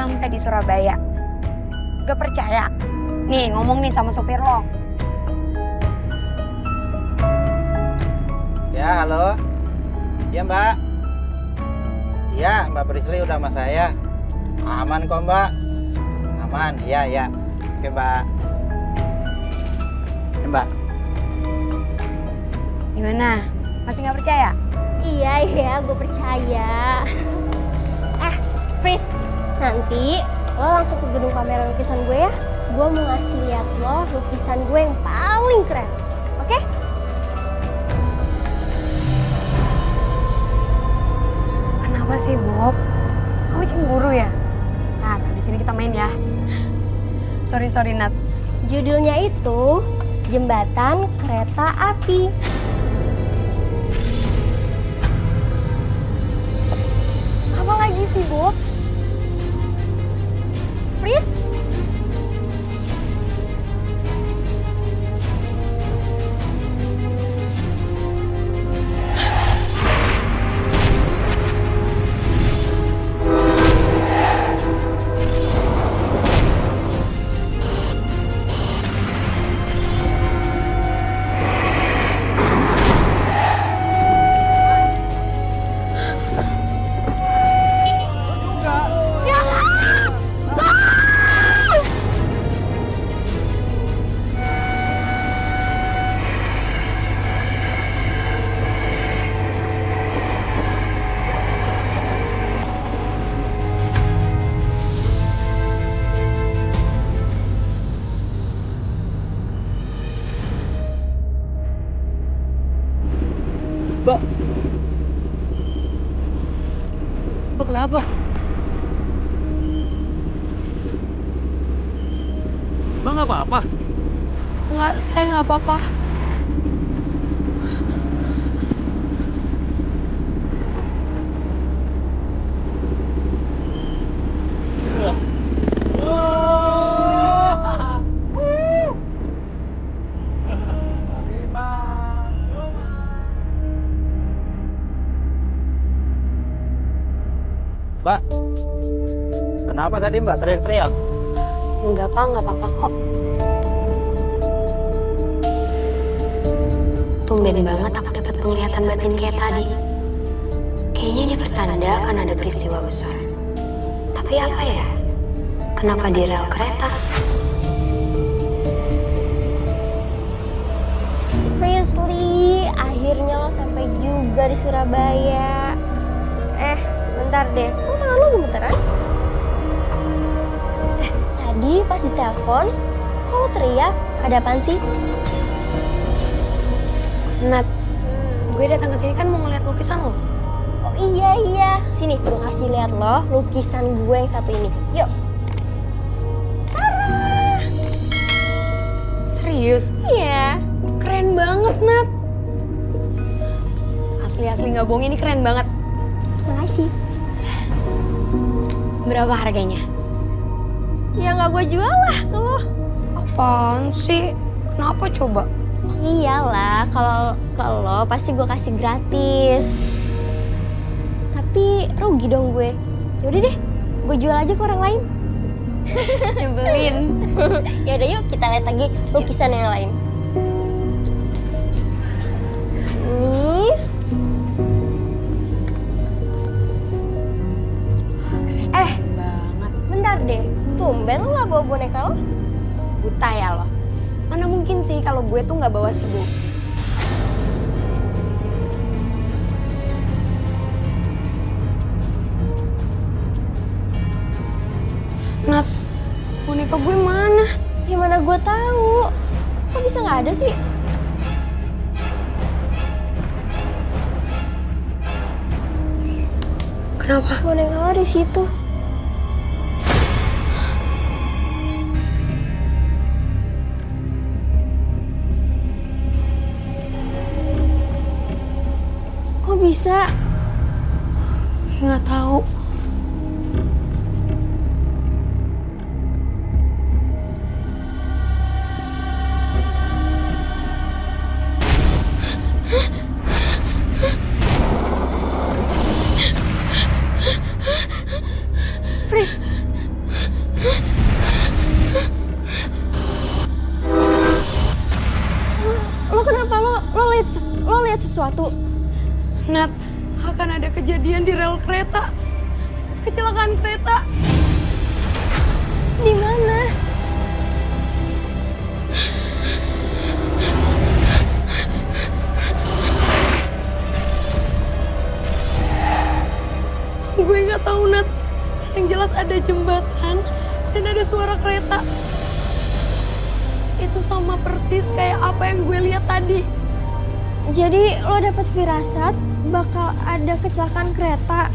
sampai di Surabaya. Gak percaya? Nih ngomong nih sama sopir lo. Ya, halo. Iya, Mbak. Iya, Mbak Prisli udah sama saya. Aman kok, Mbak. Aman, iya. Oke, Mbak. Ya, Mbak. Gimana? Masih gak percaya? Iya, gue percaya. Fris, nanti lo langsung ke gedung pameran lukisan gue ya. Gue mau ngasih lihat lo lukisan gue yang paling keren. Oke? Kenapa sih Bob? Kamu cemburu ya? Nah, habis ini kita main ya. Sorry Nat. Judulnya itu Jembatan Kereta Api. Apa lagi sih Bob? Fris? Mbak. Mbak kenapa? Mbak nggak apa-apa? Enggak, saya nggak apa-apa. Mbak, kenapa tadi Mbak teriak-teriak? Enggak Pak, nggak apa-apa kok. Tumben banget aku dapat penglihatan batin kayak tadi. Kayaknya ini pertanda akan ada peristiwa besar. Tapi apa ya? Kenapa di rel kereta? Frisley, akhirnya lo sampai juga di Surabaya. Bentar deh, kok tangan lo gemeteran? Tadi pas ditelepon, kok lo teriak? Ada apaan sih? Nat, gue datang ke sini kan mau ngeliat lukisan lo. Oh iya, sini gue kasih lihat lo lukisan gue yang satu ini. Yuk. Tara! Serius? Iya. Keren banget Nat. Asli nggak bohong, ini keren banget. Makasih. Berapa harganya? Ya nggak gue jual lah ke lo. Apaan sih? Kenapa coba? Iyalah, kalau pasti gue kasih gratis. Tapi rugi dong gue. Yaudah deh, gue jual aja ke orang lain. Nyebelin. Yaudah yuk kita lihat lagi lukisan yang lain. Nih. Keren banget. Bentar deh, tumben lo gak bawa boneka lo? Buta ya lo. Mana mungkin sih kalau gue tuh nggak bawa si Bu. Nat, boneka gue mana? Gimana gue tahu? Kok bisa nggak ada sih? Kenapa? Boneka lo di situ. Kok bisa? Nggak tahu. Fris, Nat, akan ada kejadian di rel kereta. Kecelakaan kereta. Di mana? Gue nggak tahu, Nat. Yang jelas ada jembatan dan ada suara kereta. Itu sama persis kayak apa yang gue lihat tadi. Jadi lo dapet firasat bakal ada kecelakaan kereta.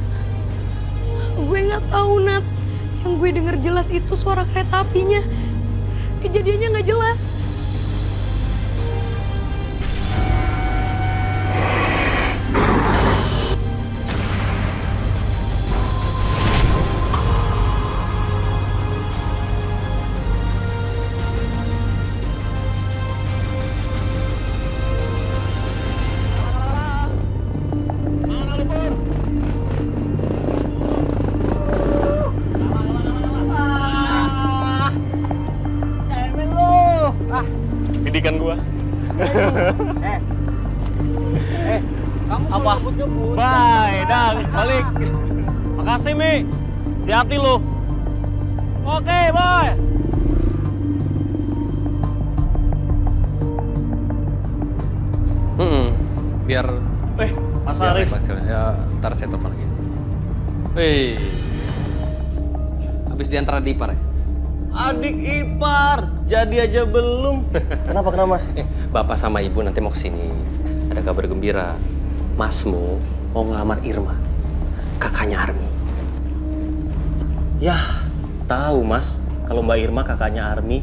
Gue nggak tahu, Nat. Yang gue denger jelas itu suara kereta apinya. Kejadiannya nggak jelas. Didikan gua. Kamu Apa? nyebut-nyebut. Bye, Dang, balik. Makasih, Mi. Hati-hati lo. Oke, boy. Biar Mas biar Arif. Mas Arif. Ya, ntar saya telepon lagi. Habis diantar di Ipar ya? Adik ipar, jadi aja belum. Kenapa Mas? Bapak sama Ibu nanti mau kesini. Ada kabar gembira. Masmu mau ngelamar Irma, kakaknya Armi. Yah, tahu Mas. Kalau Mbak Irma kakaknya Armi.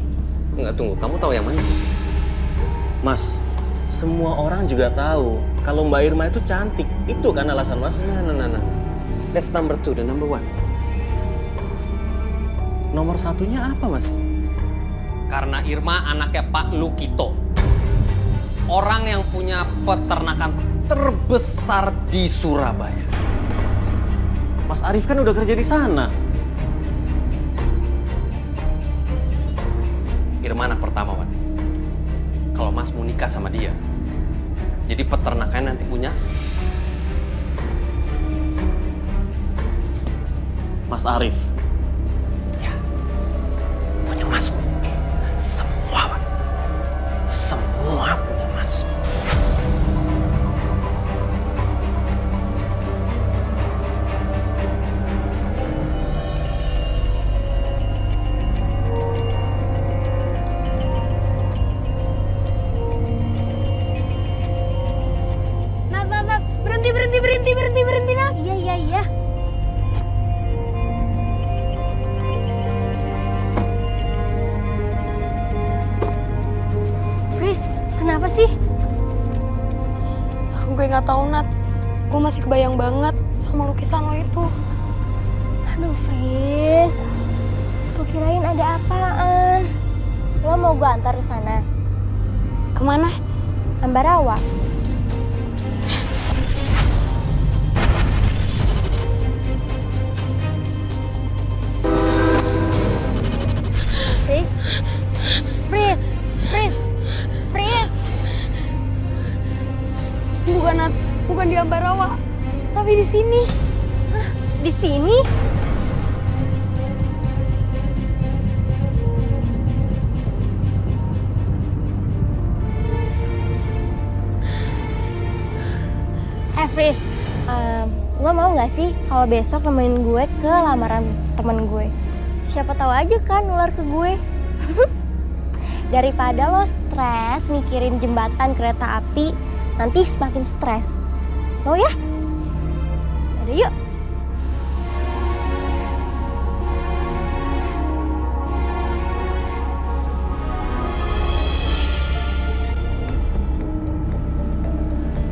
Enggak, tunggu. Kamu tahu yang mana? Mas, semua orang juga tahu kalau Mbak Irma itu cantik. Itu kan alasan Mas? Nah. That's number 2, the number 1. Nomor satunya apa Mas? Karena Irma anaknya Pak Lukito. Orang yang punya peternakan terbesar di Surabaya. Mas Arif kan udah kerja di sana. Irma anak pertama, Wan. Kalau Mas mau nikah sama dia, jadi peternakannya nanti punya Mas Arif. ya, punya Masmu. Semua, Wan. Semua punya Masmu. Nat, berhenti, Nat. Iya. Fris, kenapa sih? Gue nggak tahu, Nat. Gue masih kebayang banget sama lukisan lo itu. Aduh, Fris. Gue kirain ada apaan. Lo mau gue antar ke sana? Kemana? Ambarawa. Fris. Bukan, Nat. Bukan di Ambarawa. Tapi di sini. Hah, di sini? Fris, lo mau nggak sih kalau besok nemenin gue ke lamaran temen gue? Siapa tahu aja kan nular ke gue. Daripada lo stres mikirin jembatan kereta api, nanti semakin stres. Mau ya? Yaudah yuk.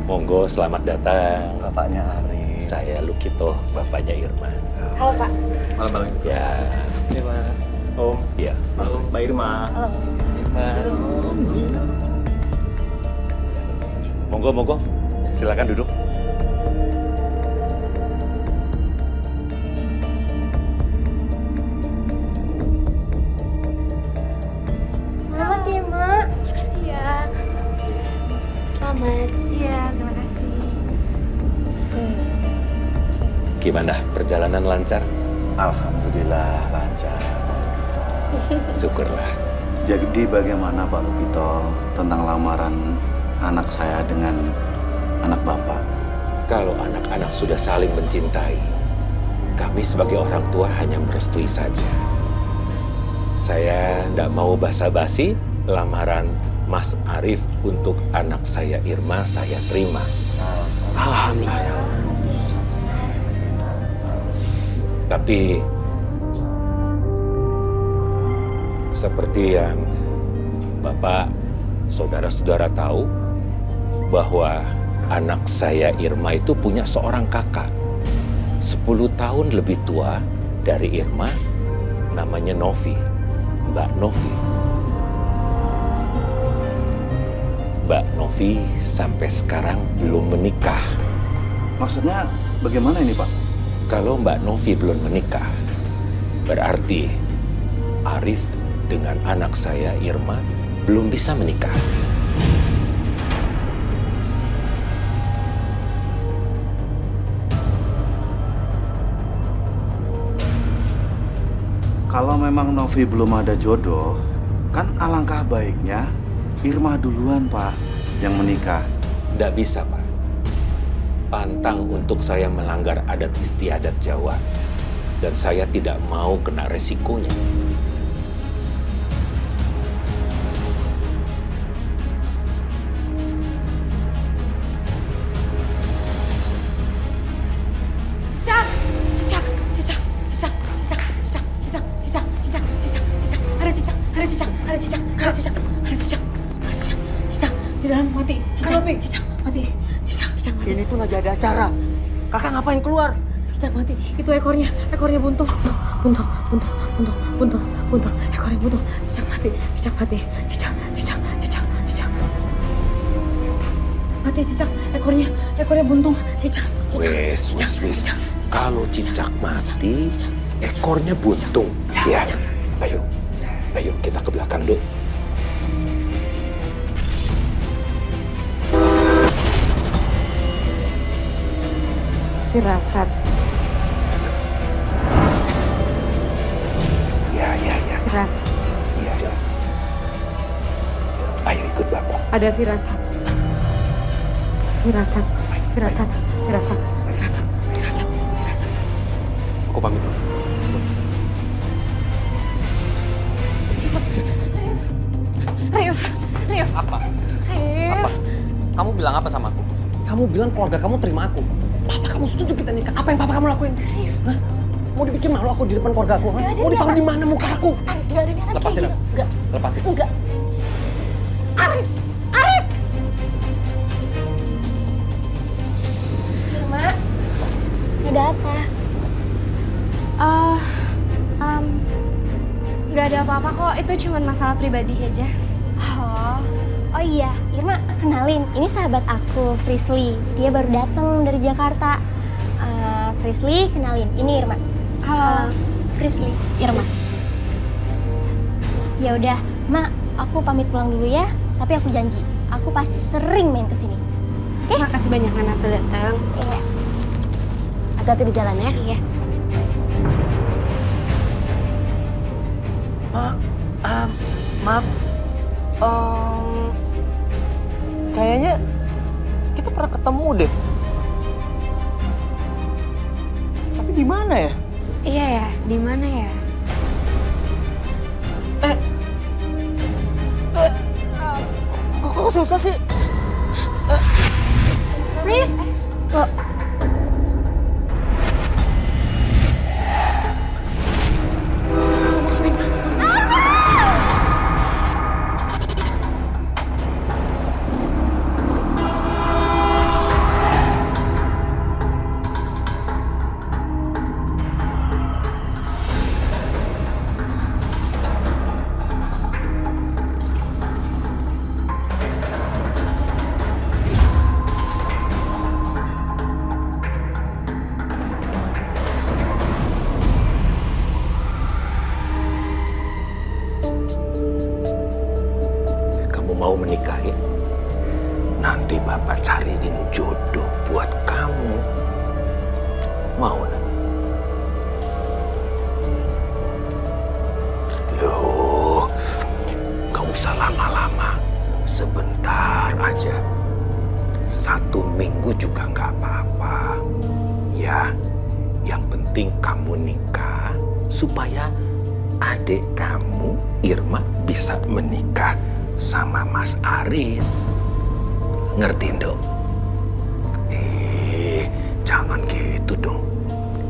Monggo, selamat datang. Bapaknya Arif. Saya Lukito, bapaknya Irma. Halo Pak. Malam-malam. Ya, Iya, Pak. Om. ya. Halo, Mbak Irma. Halo. Irma. Monggo. Silakan duduk. Selamat ya, Mak. Makasih ya. Selamat. Iya, terima kasih. Gimana, perjalanan lancar? Alhamdulillah lancar. Syukurlah. Jadi bagaimana Pak Lukito tentang lamaran anak saya dengan anak Bapak? Kalau anak-anak sudah saling mencintai, kami sebagai orang tua hanya merestui saja. Saya tidak mau basa-basi, lamaran Mas Arif untuk anak saya Irma saya terima. Alhamdulillah. Tapi seperti yang Bapak, saudara-saudara tahu, bahwa anak saya Irma itu punya seorang kakak 10 tahun lebih tua dari Irma, namanya Novi, Mbak Novi. Mbak Novi sampai sekarang belum menikah. Maksudnya bagaimana ini Pak? Kalau Mbak Novi belum menikah, berarti Arif dengan anak saya Irma belum bisa menikah. Kalau memang Novi belum ada jodoh, kan alangkah baiknya Irma duluan Pak yang menikah. Tidak bisa, Pak. Pantang untuk saya melanggar adat istiadat Jawa. Dan saya tidak mau kena resikonya. Cicak, cicak, cicak, cicak, cicak, cicak, cicak, cicak, cicak, cicak, cicak, ada cicak, ada cicak, ada cicak, ada cicak, ada cicak, ada cicak, cicak di dalam mati, cicak, cicak mati, cicak, cicak mati. Ini tuh lagi ada acara. Kakak ngapain keluar? Cicak mati, itu ekornya buntung, buntung, buntung, buntung, buntung, buntung, ekornya buntung, cicak mati, cicak, cicak, cicak, mati cicak, ekornya buntung, cicak, Wes. Kalau cicak mati, ekornya buntung. Ya, ayo kita ke belakang, Dok. Firasat. Ya. Firasat. Ya. Ayo ikut Bapak. Ada firasat. Firasat. Aku pamit. Rif. Apa? Kamu bilang apa sama aku? Kamu bilang keluarga kamu terima aku. Papa kamu setuju kita nikah. Apa yang papa kamu lakuin? Rif. Hah? Mau dibikin malu aku di depan keluarga aku? Hah? Mau ditaruh di mana muka aku? Arif, gak ada niatan Lepasin kayak aku. gitu. Enggak. Lepasin. Enggak. Arif! Mak, ada apa? Nggak ada apa-apa kok, itu cuma masalah pribadi aja. Oh iya, Irma, kenalin, ini sahabat aku, Frisly. Dia baru datang dari Jakarta. Frisly, kenalin, ini Irma. Halo, Frisly. Irma. Ya udah, Mak, aku pamit pulang dulu ya. Tapi aku janji, aku pasti sering main ke sini. Oke? Makasih banyak karena tuh datang. Iya. Hati-hati di jalan ya. Iya. Maaf. Kayaknya kita pernah ketemu deh. Tapi di mana ya? Iya ya, di mana ya? Kok susah sih? Fris! Mau menikah ya? Nanti Bapak cariin jodoh buat kamu. Mau nanti? Ya, yang penting kamu nikah supaya adik kamu Irma bisa menikah sama Mas Aris. Ngerti, Nduk? Jangan gitu dong.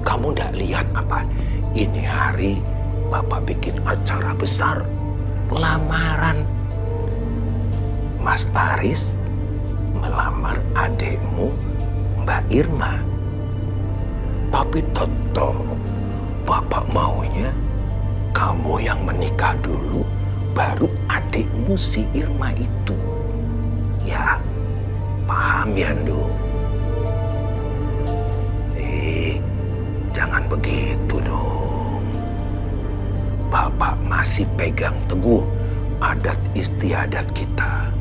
Kamu nggak lihat apa? Ini hari Bapak bikin acara besar lamaran. Mas Aris melamar adikmu Mbak Irma. Tapi tetap Bapak maunya kamu yang menikah dulu, baru adikmu si Irma itu. Ya, paham ya, Nduk? Jangan begitu dong. Bapak masih pegang teguh adat istiadat kita.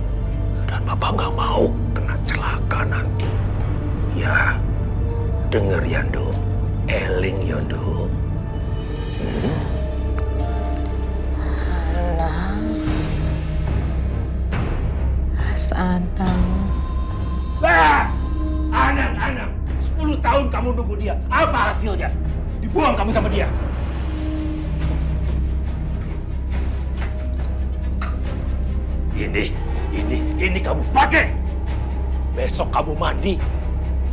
Dan Bapak nggak mau kena celaka nanti. Ya, denger ya, Nduk. Eling ya, Nduk. Mas Anang. Anak-anak, 10 tahun kamu nunggu dia. Apa hasilnya? Dibuang kamu sama dia. Ini kamu pakai. Besok kamu mandi,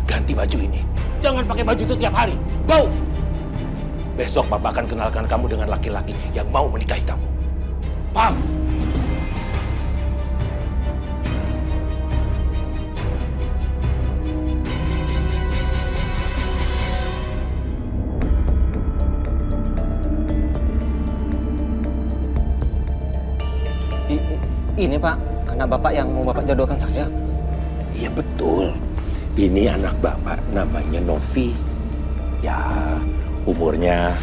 ganti baju ini. Jangan pakai baju itu tiap hari. Go! Besok Papa akan kenalkan kamu dengan laki-laki yang mau menikahi kamu. Paham? Ini Pak, anak Bapak yang mau Bapak jodohkan saya. Iya betul. Ini anak Bapak namanya Novi. Ya, umurnya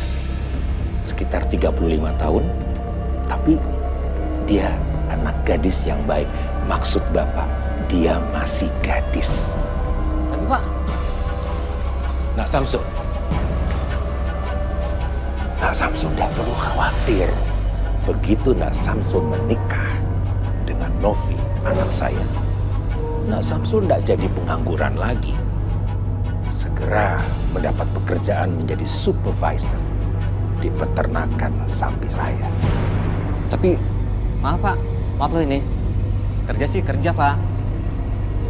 sekitar 35 tahun. Tapi dia anak gadis yang baik. Maksud Bapak, dia masih gadis. Tapi Pak, Nak Samsul tidak perlu khawatir. Begitu Nak Samsul menikah dengan Novi, anak saya, Nak Samsul tidak jadi pengangguran lagi. Segera mendapat pekerjaan menjadi supervisor di peternakan sapi saya. tapi maaf Pak, maaf loh ini. Kerja sih kerja Pak.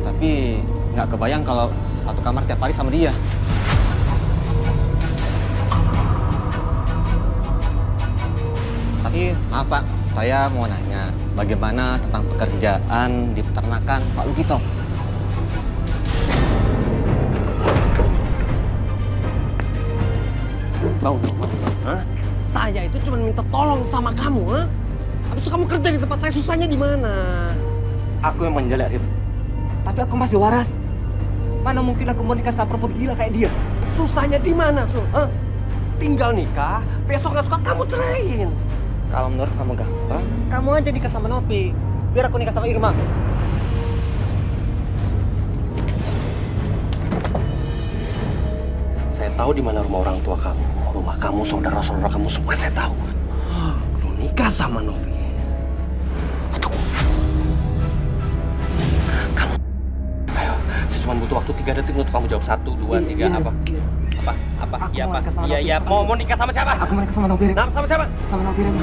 Tapi nggak kebayang kalau satu kamar tiap hari sama dia. Tapi maaf Pak, saya mau nanya bagaimana tentang pekerjaan di peternakan Pak Lukito? Tahu dong, Hah? Saya itu cuma minta tolong sama kamu, ha? Habis itu kamu kerja di tempat saya, susahnya di mana? Aku yang menjelek, Rip. Tapi aku masih waras. Mana mungkin aku mau nikah sama perempuan gila kayak dia? Susahnya di mana, Sul? Ha? Tinggal nikah, besok nggak suka kamu ceraiin. Kalau menurut kamu gampang, kamu aja nikah sama Novi. Biar aku nikah sama Irma. Saya tahu di mana rumah orang tua kamu. Rumah kamu, saudara-saudara kamu, semua saya tahu. Lu nikah sama Novi. Atau kamu... Ayo, saya cuma butuh waktu 3 detik untuk kamu jawab 1, 2, 3, apa? Apa? Iya, Pak. Iya. Mau nikah sama siapa? Aku mau nikah sama Novi. Nah, sama siapa? Sama Novi. Kalau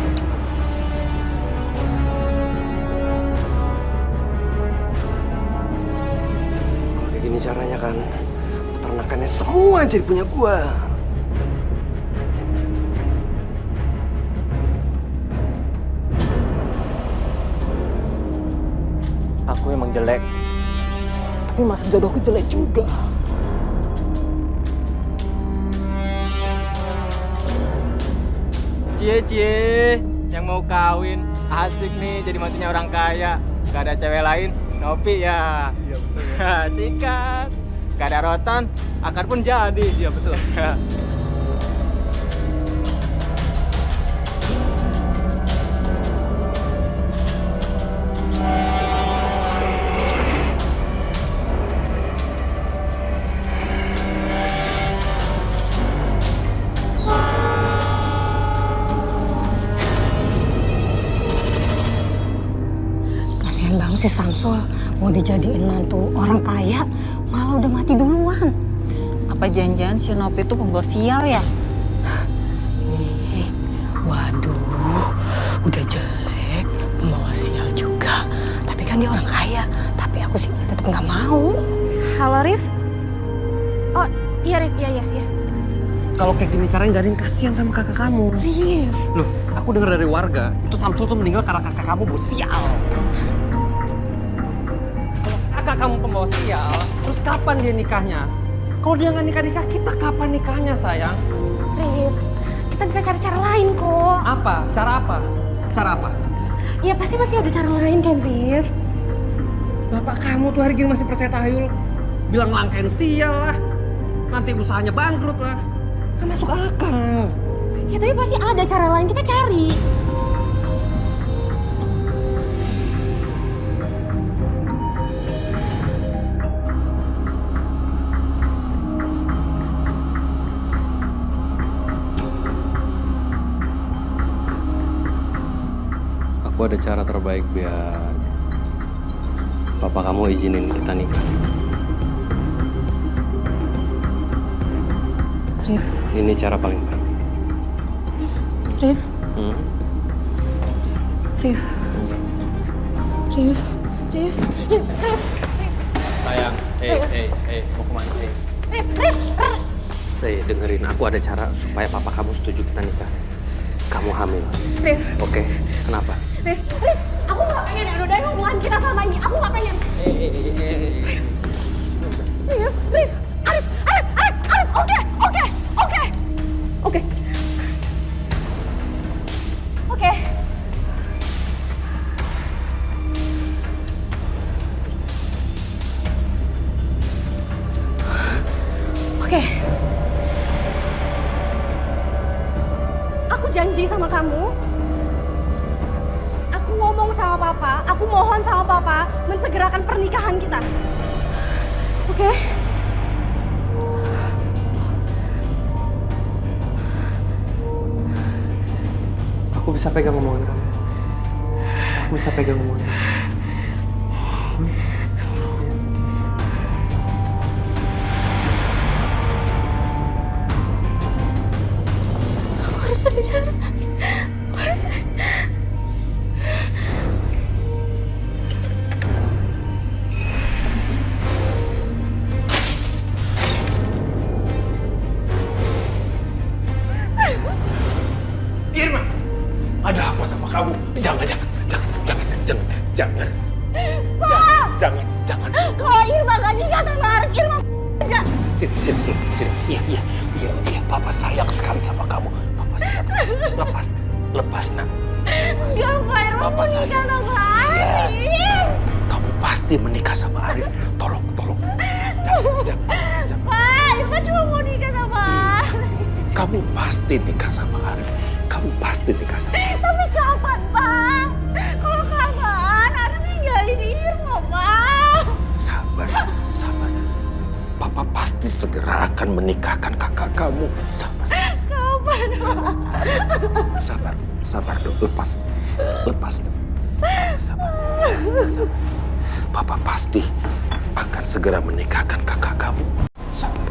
kayak gini caranya kan, peternakannya semua jadi punya gua. Aku emang jelek, tapi masa jodohku jelek juga. Cie, yang mau kawin, asik nih jadi mantunya orang kaya. Gak ada cewek lain, Novi ya. Iya betul ya. Sikat. Gak ada rotan, akar pun jadi. Iya betul. Kasian banget si Samsul, mau dijadiin mantu orang kaya, malah udah mati duluan. Apa janjian si Nopi itu pembawa sial ya? Waduh, udah jelek, pembawa sial juga. Tapi kan dia orang kaya. Tapi aku sih tetap nggak mau. Halo, Rif? Oh, iya Rif, iya. Kalau kayak gini caranya gak ada yang kasihan sama kakak kamu. Rif. Loh, aku dengar dari warga, itu Samsul tuh meninggal karena kakak kamu bawa sial. Kalau kakak kamu pembawa sial, terus kapan dia nikahnya? Kalau dia nggak nikah, kita kapan nikahnya, sayang? Rif, kita bisa cari cara lain kok. Apa? Cara apa? Cara apa? Ya pasti masih ada cara lain kan, Rif? Bapak kamu tuh hari gini masih percaya tahayul. Bilang langkain sial lah. Nanti usahanya bangkrut lah. Nggak masuk akal. Ya tapi pasti ada cara lain, kita cari. Aku ada cara terbaik biar papa kamu izinin kita nikah. Rif. Ini cara paling baik. Rif. Rif. Rif. Rif. Rif. Sayang, mau kemana? Rif. Dengerin, aku ada cara supaya papa kamu setuju kita nikah. Kamu hamil. Rif. Oke, kenapa? Rif. Aku gak pengen nodain hubungan kita selama ini. Aku gak pengen. Rif. Arif. Oke. Aku janji sama kamu. Aku ngomong sama papa, aku mohon sama papa mensegerakan pernikahan kita. Oke? Aku bisa pegang omongan kamu. Aku bisa pegang omongan kamu. Aku harus cari cara. Irma, ada apa sama kamu? Jangan. Jangan. Kalau Irma gak nikah sama Arif, Irma aja. Sini. Iya. Papa sayang sekali sama kamu. Papa sayang sekali. Lepas, nak. Gak, Pak Irma mau nikah sama Arif. Kamu pasti menikah sama Arif. Tolong. Jangan. Pak, Irma cuma mau nikah sama Arif. Kamu pasti nikah sama Arif. Tapi kapan, Pak? Kalau kelamaan, Arif ninggalin Irma, Pak. Sabar. Papa pasti segera akan menikahkan kakak kamu. Sabar. Kapan, Pak? Sabar, Dok. Lepas. Sabar. Papa pasti akan segera menikahkan kakak kamu. Sabar.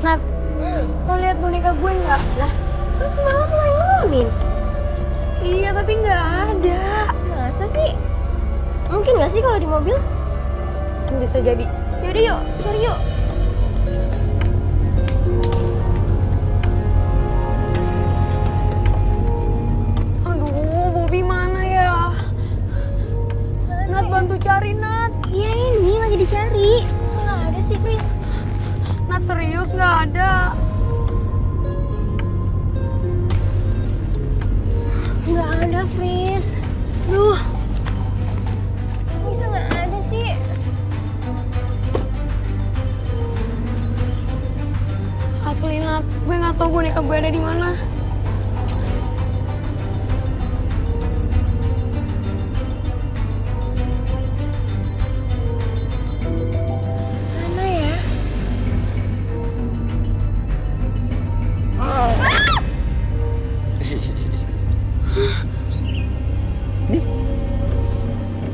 Nat, lo lihat boneka gue nggak? Lah, terus semalam lo yang ngomongin. Iya, tapi nggak ada. Masa sih? Mungkin nggak sih kalau di mobil? Bisa jadi. Yaudah yuk, cari yuk. Aduh, Bobby mana ya? Nat, bantu cari, Nat. Iya, ini lagi dicari. Nggak ada sih, Chris. Nat, serius nggak ada. Nggak ada, Fris. Duh. tahu boneka gue ada di mana. Mana ya?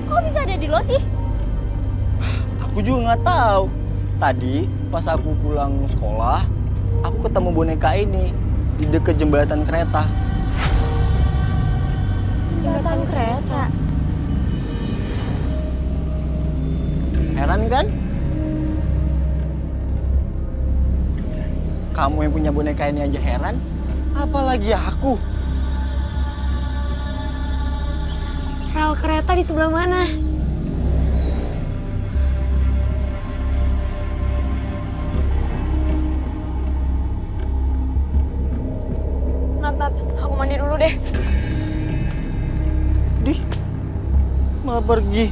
Kok bisa ada di lo sih? Aku juga nggak tahu. Tadi pas aku pulang sekolah, aku ketemu boneka ini di dekat jembatan kereta. Jembatan kereta. Heran kan? Kamu yang punya boneka ini aja heran, apalagi aku. Rel kereta di sebelah mana? Nat, aku mandi dulu deh. Dih, malah pergi.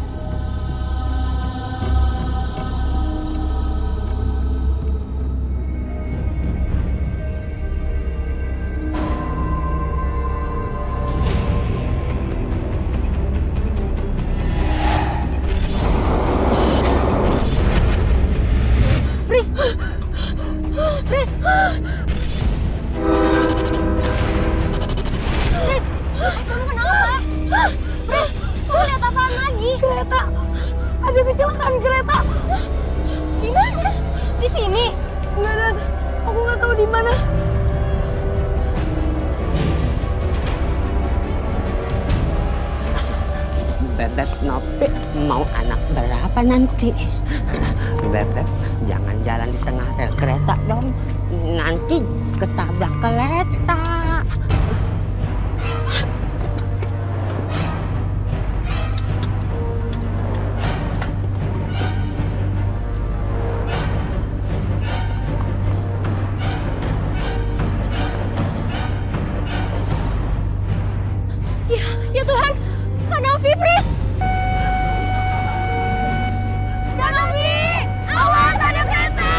Fris! Fris! Fris! Kamu kenapa? Fris! Kamu lihat apaan lagi? Kereta! Ada kecelakaan kereta! Di mana? Di sini? Enggak, Nat. Aku nggak tahu di mana. Bebek Nopi mau anak berapa nanti? Bebek, jangan jalan di tengah rel kereta dong. Nanti ketabrak kereta. Ya Tuhan! Kak Novi, Fris! Kak Novi! Awas, ada kereta!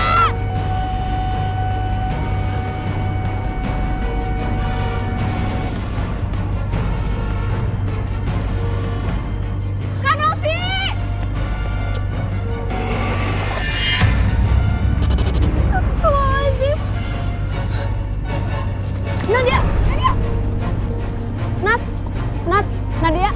Kak Novi! Astagfirullahaladzim! Nadia! Nadia! Nadia!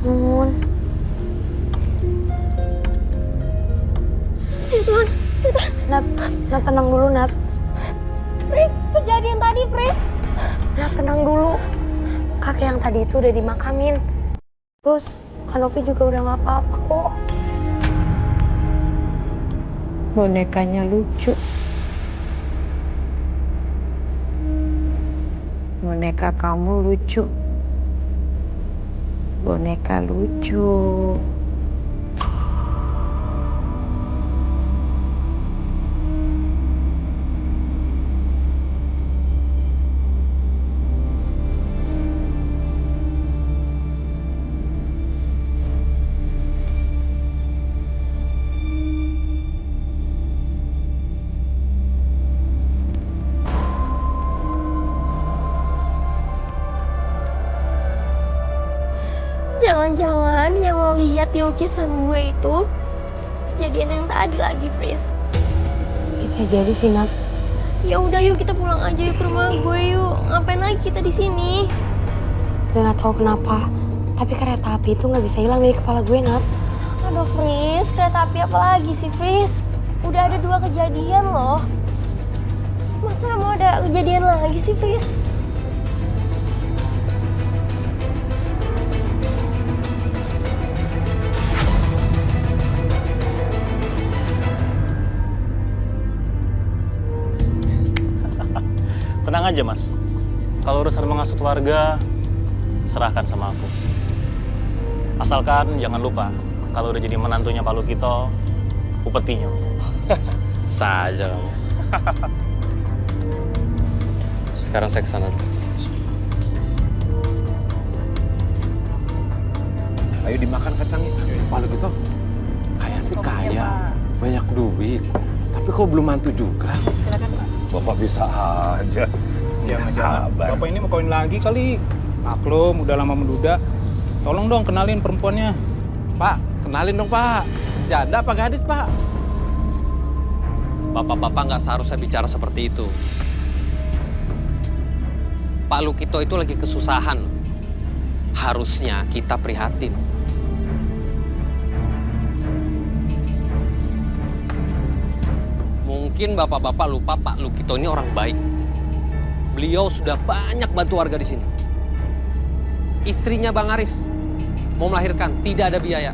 Bangun. Ya Tuhan, ya Tuhan. Nat, tenang dulu, Nat. Fris, kejadian tadi, Fris. Nat, tenang dulu. Kakek yang tadi itu udah dimakamin. Terus, Kak Novi juga udah gak apa-apa kok. Bonekanya lucu. Boneka kamu lucu. Boneka lucu. Jangan-jangan yang lo lihat di lukisan gue itu kejadian yang tadi lagi, Fris. Bisa jadi sih, Nat. Ya udah, yuk kita pulang aja yuk ke rumah gue yuk. Ngapain lagi kita di sini? Gue nggak tahu kenapa, tapi kereta api itu nggak bisa hilang dari kepala gue, Nat. Aduh, Fris, kereta api apa lagi sih, Fris? Udah ada 2 kejadian loh. Masa mau ada kejadian lagi sih, Fris? Tenang aja, Mas. Kalau urusan menghasut warga, serahkan sama aku. Asalkan jangan lupa, kalau udah jadi menantunya Pak Lukito, upetinya, Mas. Saja kamu. Sekarang saya kesana dulu. Ayo dimakan kacangnya. Pak Lukito, kayak sih kaya, banyak duit. Tapi kok belum mantu juga? Silakan, Pak. Bapak bisa aja. Jangan-jangan Bapak ini mau kawin lagi kali. Maklum, udah lama menduda. Tolong dong kenalin perempuannya. Pak, kenalin dong Pak. Janda apa gadis Pak? Bapak-bapak nggak seharusnya bicara seperti itu. Pak Lukito itu lagi kesusahan. Harusnya kita prihatin. Mungkin bapak-bapak lupa Pak Lukito ini orang baik. Beliau sudah banyak bantu warga di sini. Istrinya Bang Arif mau melahirkan, tidak ada biaya.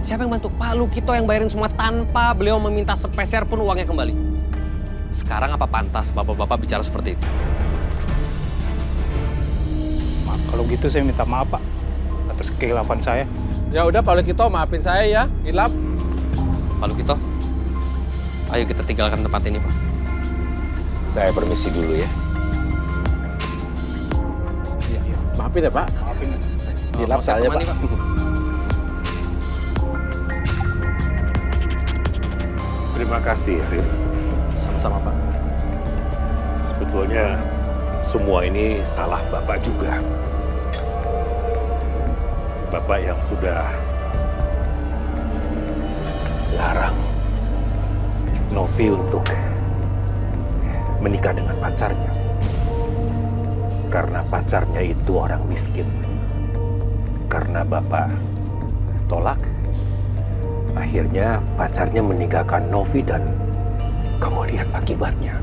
Siapa yang bantu? Pak Lukito yang bayarin semua tanpa beliau meminta sepeser pun uangnya kembali. Sekarang apa pantas bapak-bapak bicara seperti itu? Maaf, kalau gitu saya minta maaf, Pak. Atas kehilafan saya. Ya udah Pak Lukito, maafin saya ya, hilaf. Pak Lukito, ayo kita tinggalkan tempat ini, Pak. Saya permisi dulu ya. Maafin ya Pak. Maafin. Hilaf saya Pak. Terima kasih, Arif. Sama-sama, Pak. Sebetulnya semua ini salah Bapak juga. Bapak yang sudah larang Novi untuk menikah dengan pacarnya. Karena pacarnya itu orang miskin. Karena Bapak tolak, akhirnya pacarnya meninggalkan Novi dan kamu lihat akibatnya.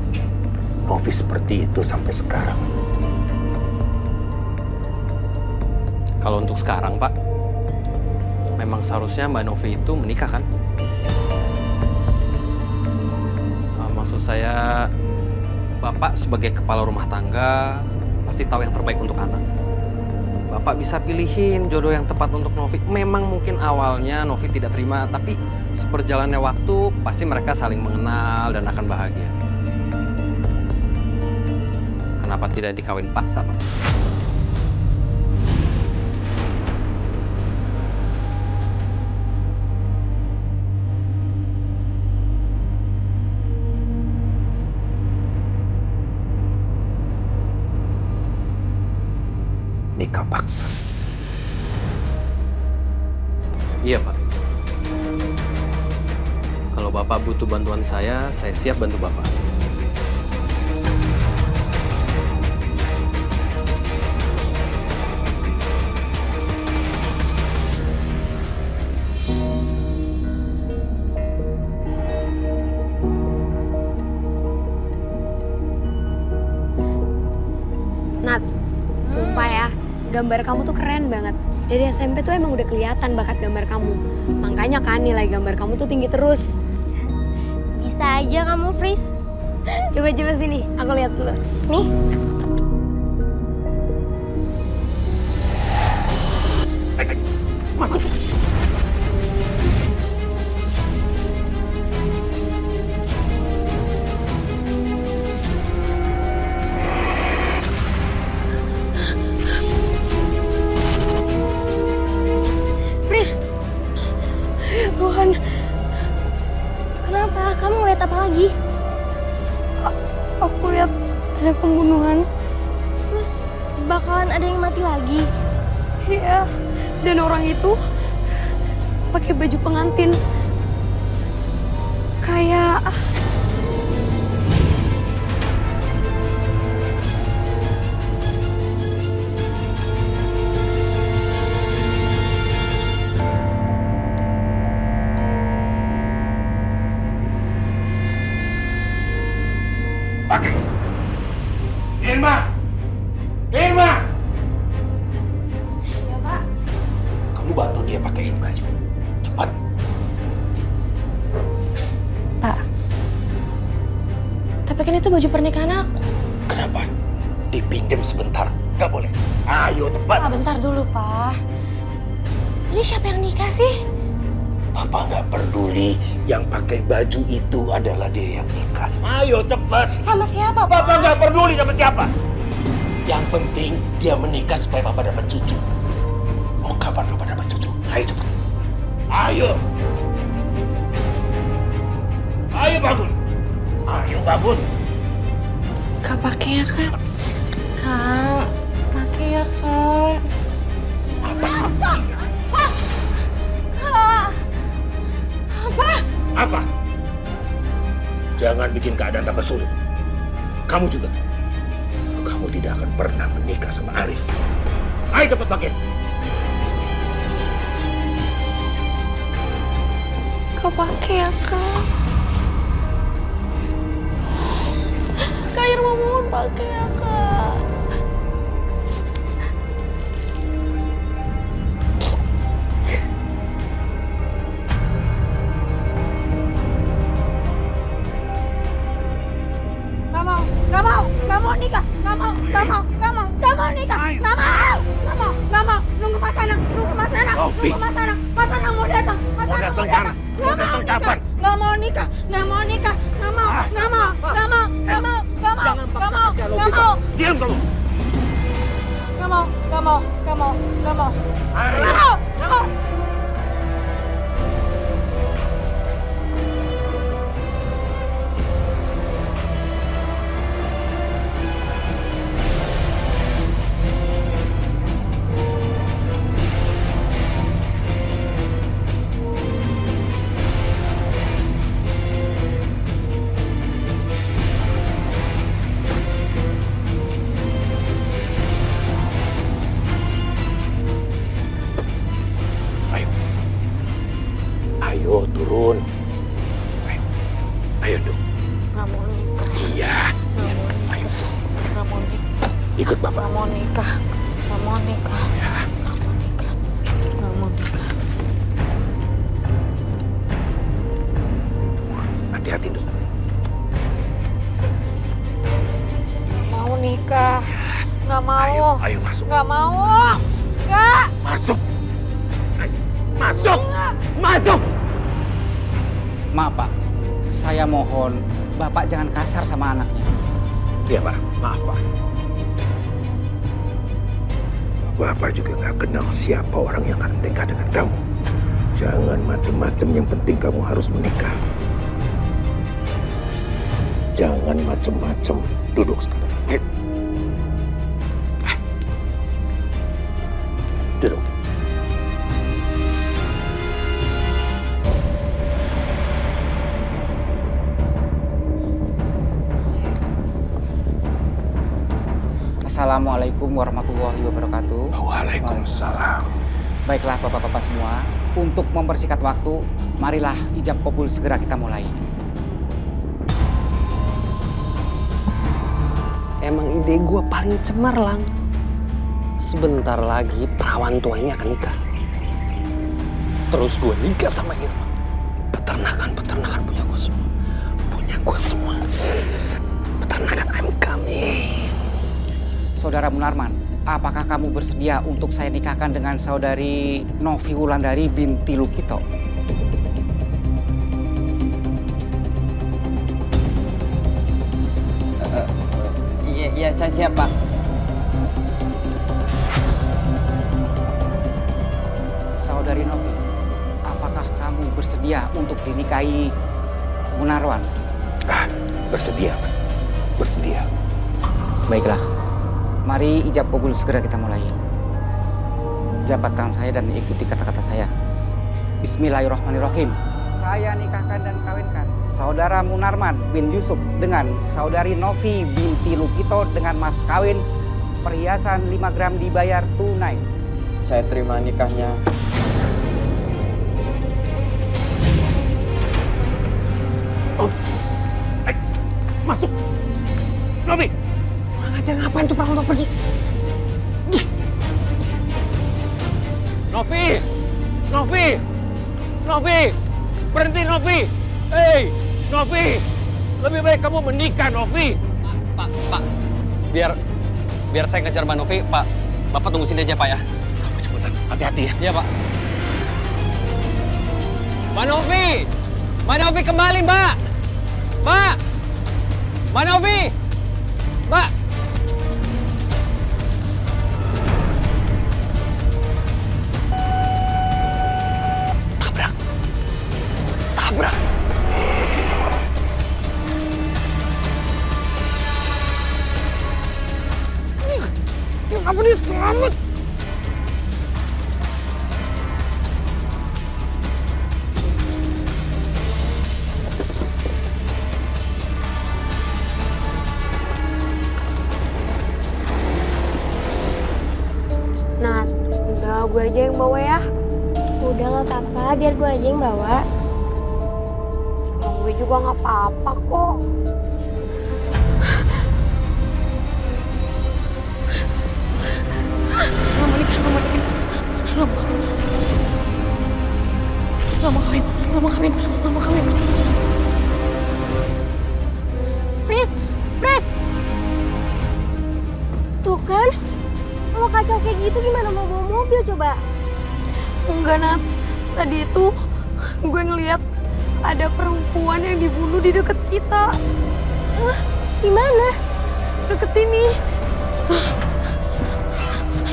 Novi seperti itu sampai sekarang. Kalau untuk sekarang, Pak, memang seharusnya Mbak Novi itu menikah, kan? Maksud saya, Bapak sebagai kepala rumah tangga pasti tahu yang terbaik untuk anak. Bapak bisa pilihin jodoh yang tepat untuk Novi. Memang mungkin awalnya Novi tidak terima, tapi seperjalannya waktu pasti mereka saling mengenal dan akan bahagia. Kenapa tidak dikawin paksa, Pak? Nikah paksa. Iya, Pak. Kalau Bapak butuh bantuan saya siap bantu Bapak. Nat, sumpah ya, gambar kamu tuh keren banget. Dari SMP tuh emang udah kelihatan bakat gambar kamu. Makanya kan nilai gambar kamu tuh tinggi terus. Bisa aja kamu, Fris. Coba sini, aku lihat dulu. Nih. Masuk. Tuhan, kenapa? Kamu ngeliat apa lagi? Aku lihat ada pembunuhan. Terus bakalan ada yang mati lagi? Iya, dan orang itu pakai baju pengantin. Kayak Pakai. Irma! Irma! Iya, Pak. Kamu bantu dia pakaiin baju. Cepat. Pak. Tapi kan itu baju pernikahan aku. Kenapa? Dipinjam sebentar. Gak boleh. Ayo cepat. Pak, bentar dulu, Pak. Ini siapa yang nikah sih? Papa nggak peduli, yang pakai baju itu adalah dia yang nikah. Ayo cepat. Sama siapa, Pak? Papa nggak peduli sama siapa. Yang penting dia menikah supaya Papa dapat cucu. Mau kapan Papa dapat cucu? Ayo cepat. Ayo. Ayo bangun. Ayo bangun. Kak, pakai ya, Kak. Kak, pakai ya, Kak. Apa sih? Kak. Apa? Jangan bikin keadaan tambah sulit. Kamu juga. Kamu tidak akan pernah menikah sama Arif. Ayo cepat pakai. Kak, pakai ya, Kak. Kak Irma, mohon pakai ya, Kak. Nggak mau nikah, nggak mau nikah, nggak mau, nunggu Mas Anang, Mas Anang mau datang, nggak mau nikah, Diam kamu. nggak mau. Ayo turun. Ayo dong. Nggak mau nikah. Iya. Ayo. Nggak mau nikah. Ikut Bapak. Nggak mau nikah. Ya. Nggak mau nikah. Hati-hati dong. Nggak mau nikah. Nggak mau. Ayo masuk. Nggak mau. Nggak. Masuk. Masuk. Masuk. Maaf Pak, saya mohon Bapak jangan kasar sama anaknya. Iya Pak, maaf Pak. Bapak juga nggak kenal siapa orang yang akan menikah dengan kamu. Jangan macem-macem, yang penting kamu harus menikah. Jangan macem-macem, duduk sekarang. Ayo. Duduk. Assalamualaikum warahmatullahi wabarakatuh. Waalaikumsalam. Baiklah bapak-bapak semua, untuk mempersingkat waktu, marilah ijab kabul segera kita mulai. Emang ide gue paling cemerlang. Sebentar lagi perawan tua ini akan nikah. Terus gue nikah sama Irma. Peternakan punya gue semua. Peternakan I'm coming. Saudara Munarman, apakah kamu bersedia untuk saya nikahkan dengan saudari Novi Wulandari binti Lukito? Iya, saya siap, Pak. Saudari Novi, apakah kamu bersedia untuk dinikahi Munarwan? Bersedia, Pak. Bersedia. Baiklah, mari ijab kabul segera kita mulai. Jabat tangan saya dan ikuti kata-kata saya. Bismillahirrahmanirrahim. Saya nikahkan dan kawinkan saudara Munarman bin Yusuf dengan saudari Novi binti Lukito dengan mas kawin perhiasan 5 gram dibayar tunai. Saya terima nikahnya. Masuk. Novi. Kurang ajar, ngapain tuh perawan tua pergi? Novi. Berhenti, Novi. Hei, Novi. Lebih baik kamu menikah, Novi. Pak. Biar saya ngejar Mbak Novi, Pak. Bapak tunggu sini aja, Pak ya. Kamu cepetan, hati-hati ya. Iya, Pak. Mbak Novi! Mbak Novi kembali, Mbak! Mbak! Mbak Novi! Mbak! Tabrak! Tabrak! Kenapa dia selamat? Nat, udah gue aja yang bawa ya. Udah nggak apa-apa, biar gue aja yang bawa. Kalau gue juga nggak apa-apa kok. Nggak mau nikah, nggak mau nikah. Nggak mau kawin, nggak mau kawin, nggak mau kawin. Freeze! Freeze! Tuh kan, kalau kacau kayak gitu gimana mau bawa mobil coba? Enggak, Nat. Tadi itu gue ngeliat ada perempuan yang dibunuh di deket kita. Hah? Di mana? Deket sini.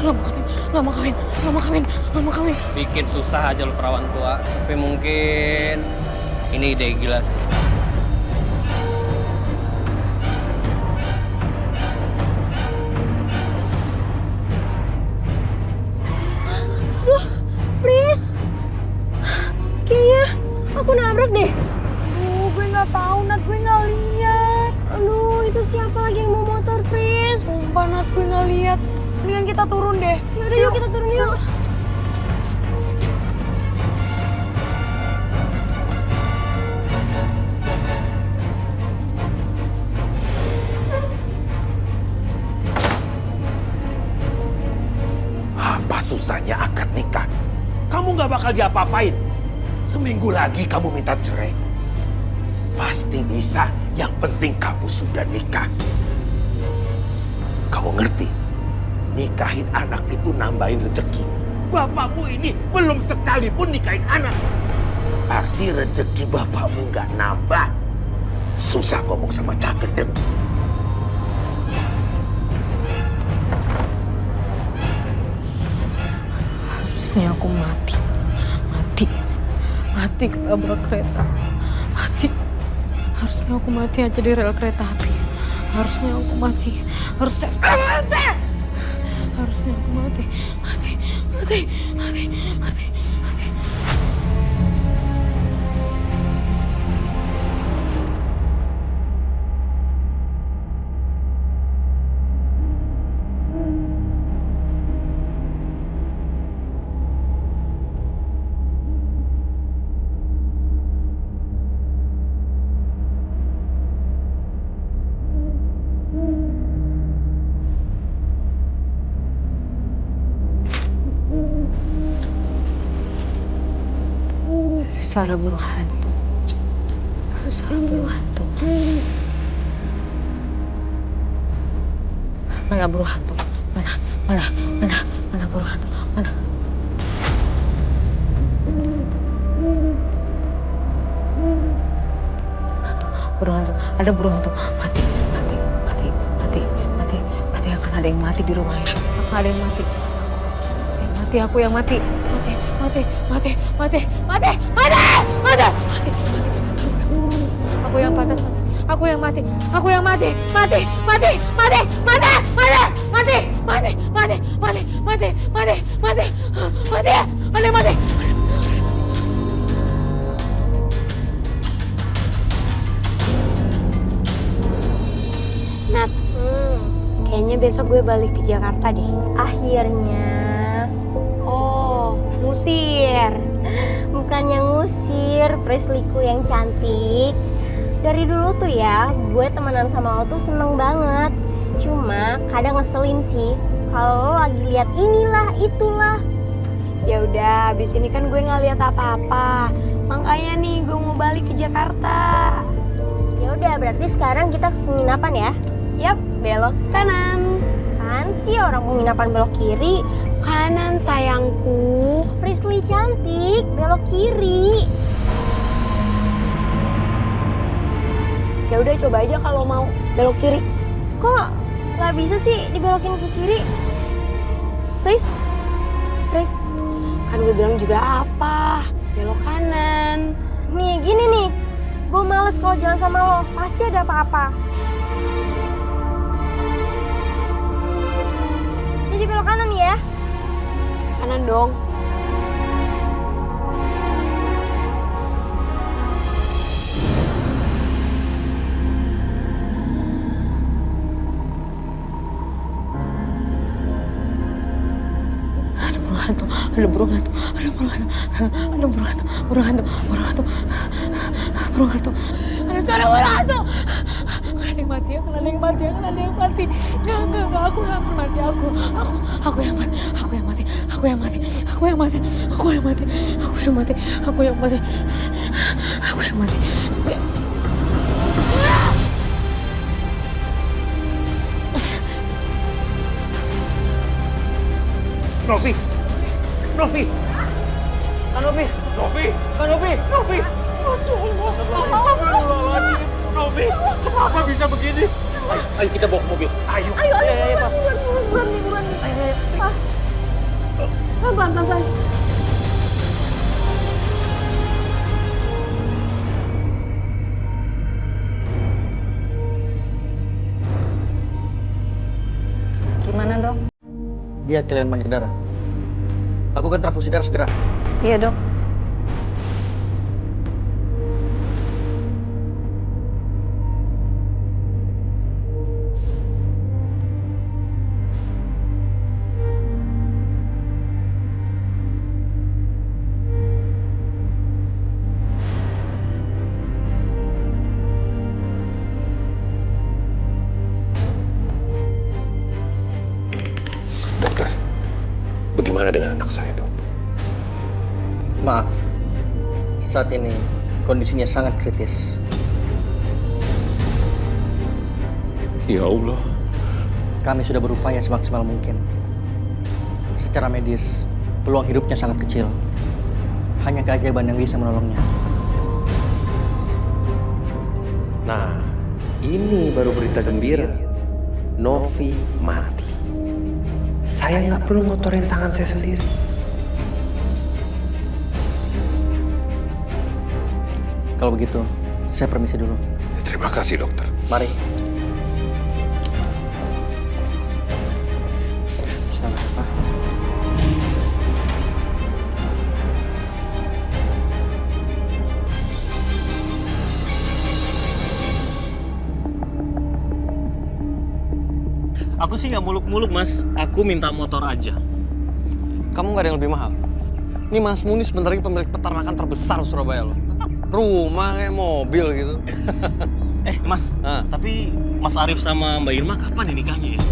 Nggak mau kawin, nggak mau kawin, nggak mau kawin, nggak mau kawin. Bikin susah aja lu perawan tua. Tapi mungkin ini ide gila sih. Duh, Freeze! Kayaknya aku nabrak deh. Gue nggak tahu, Nat. Gue nggak lihat. Aduh, itu siapa lagi yang mau motor, Freeze? Sumpah, Nat, gue nggak lihat. Mendingan kita turun deh. Yaudah, yuk kita turun yuk. Apa susahnya akad nikah? Kamu nggak bakal diapa-apain. Seminggu lagi kamu minta cerai. Pasti bisa, yang penting kamu sudah nikah. Kamu ngerti? Nikahin anak itu nambahin rezeki. Bapakmu ini belum sekalipun nikahin anak. Arti rezeki bapakmu nggak nambah. Susah ngomong sama Cak Gendeng. Harusnya aku mati. Mati ketabrak kereta. Mati. Harusnya aku mati aja di rel kereta api. Harusnya aku mati. Harusnya aku mati. Suara burung hantu. Suara burung hantu. Mana burung hantu? Mana burung hantu? Mana? Burung hantu. Ada burung hantu. Mati. Akan ada yang mati di rumah ini. Akan ada yang mati. Aku yang mati. Mati. Aku yang pantas mati. Aku yang mati. Mati. Nat, kayaknya besok gue balik ke Jakarta deh. Akhirnya. Oh, ngusir. Bukannya ngusir, Presliku yang cantik. Dari dulu tuh ya, gue temenan sama lo tuh seneng banget. Cuma kadang ngeselin sih kalau lo lagi lihat inilah itulah. Ya udah, abis ini kan gue nggak lihat apa-apa. Makanya nih gue mau balik ke Jakarta. Ya udah, berarti sekarang kita ke penginapan ya? Yap, belok kanan. Kan sih orang penginapan belok kiri. Kanan sayangku. Prisly cantik, belok kiri. Ya udah coba aja kalau mau belok kiri. Kok nggak bisa sih dibelokin ke kiri? Pris? Pris? Kan gue bilang juga apa? Belok kanan. Nih gini nih, gue males kalau jalan sama lo, pasti ada apa-apa. Jadi belok kanan ya? Kanan dong. Ada burung hantu. Ada suara burung hantu. Ada yang mati. Enggak, aku gak akan mati. Aku yang mati. Novi! Kanopi! Masya Allah! Astagfirullahaladzim! Novi! Kenapa bisa begini? Ayo kita bawa ke mobil. Ayo, Pak. Buruan nih. Ayo. Pak. Pelan. Gimana dok? Dia kelihatan banyak darah. Lakukan transfusi darah segera. Iya dok. Dokter, bagaimana dengan anak saya, dok? Maaf, saat ini kondisinya sangat kritis. Ya Allah. Kami sudah berupaya semaksimal mungkin. Secara medis, peluang hidupnya sangat kecil. Hanya keajaiban yang bisa menolongnya. Nah, ini baru berita gembira. Novi mati. Saya nggak perlu ngotorin tangan saya sendiri. Kalau begitu, saya permisi dulu. Terima kasih, dokter. Mari. Salah, Pak. Aku sih nggak muluk-muluk, Mas. Aku minta motor aja. Kamu nggak ada yang lebih mahal? Ini Mas Muni sebentar lagi pemilik peternakan terbesar Surabaya loh. Rumah kayak mobil gitu. Mas, tapi Mas Arif sama Mbak Irma kapan nih nikahnya ya?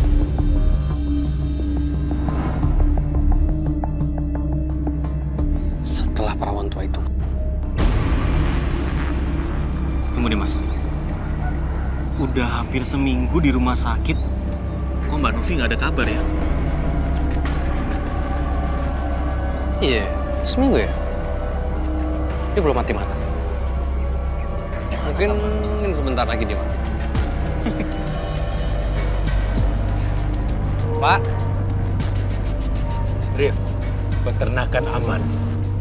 Setelah perawan tua itu. Tunggu deh, Mas. Udah hampir seminggu di rumah sakit. Kok Mbak Novi nggak ada kabar ya? Iya, seminggu ya? Dia belum mati-mati. Mungkin sebentar lagi dia mati. Pak. Rif, peternakan aman.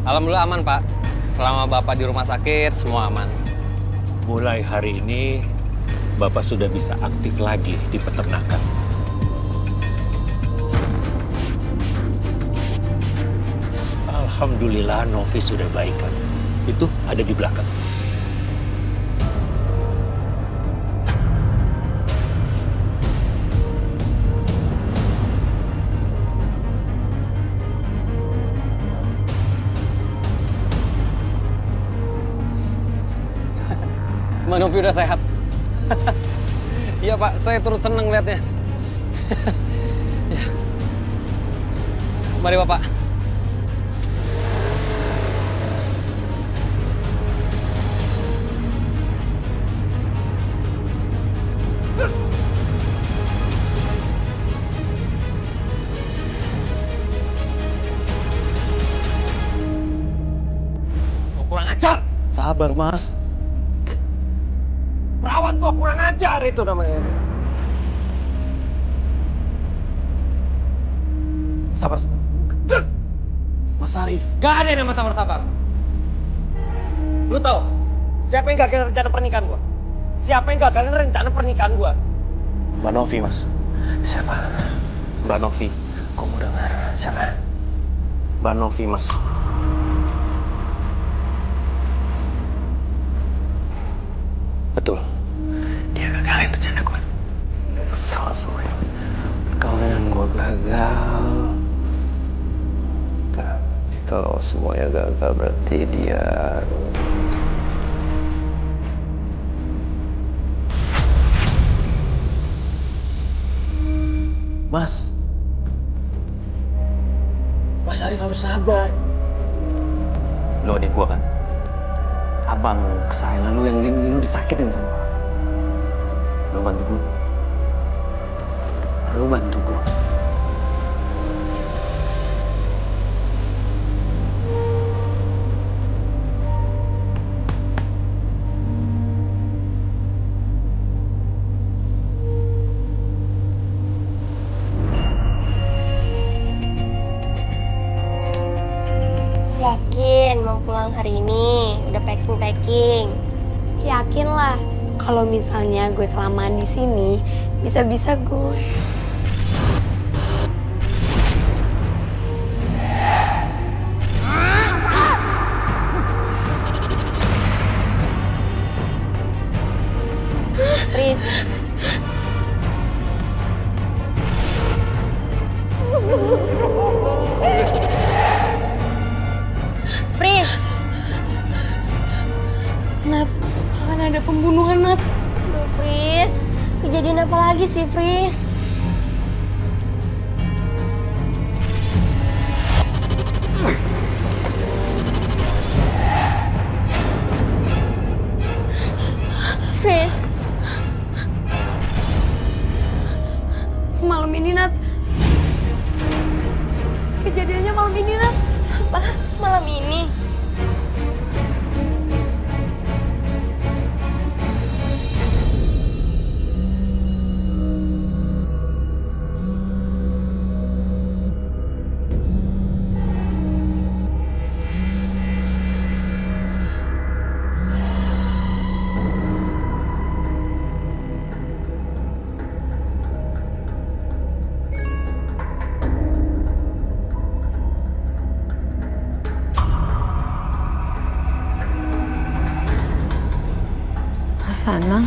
Alhamdulillah aman, Pak. Selama Bapak di rumah sakit, semua aman. Mulai hari ini, Bapak sudah bisa aktif lagi di peternakan. Alhamdulillah Novi sudah baikan. Itu ada di belakang. Mbak Novi udah sehat. Iya Pak, saya turut seneng liatnya. Ya. Mari Bapak. Kurang ajar. Sabar, Mas. Perawat kok, kurang ajar itu namanya. Sabar. Mas Arif. Gak ada yang nama sabar-sabar. Lu tahu siapa yang gagal rencana pernikahan gua? Siapa yang gagal rencana pernikahan gua? Mbak Novi, Mas. Siapa? Mbak Novi. Kok mau dengar? Siapa? Mbak Novi, Mas. Betul. Dia gagalin rencana gua. Salah semuanya. Perkawinan gua gagal. Tapi kalau semuanya gagal berarti dia... Mas Arif harus sabar. Lu adik gua kan? Abang kesayangan lu yang lu disakitin sama gua. Lu bantu gua. Lu bantu gua. Yakin mau pulang hari ini? Udah packing-packing? Yakin lah, kalau misalnya gue kelamaan di sini, bisa-bisa gue. Riz. Fris. Nat, akan ada pembunuhan, Nat. Aduh, Fris. Kejadian apa lagi sih, Fris? Fris. Malam ini, Nat. Kejadiannya malam ini, Nat. Apa? Malam ini? Sana.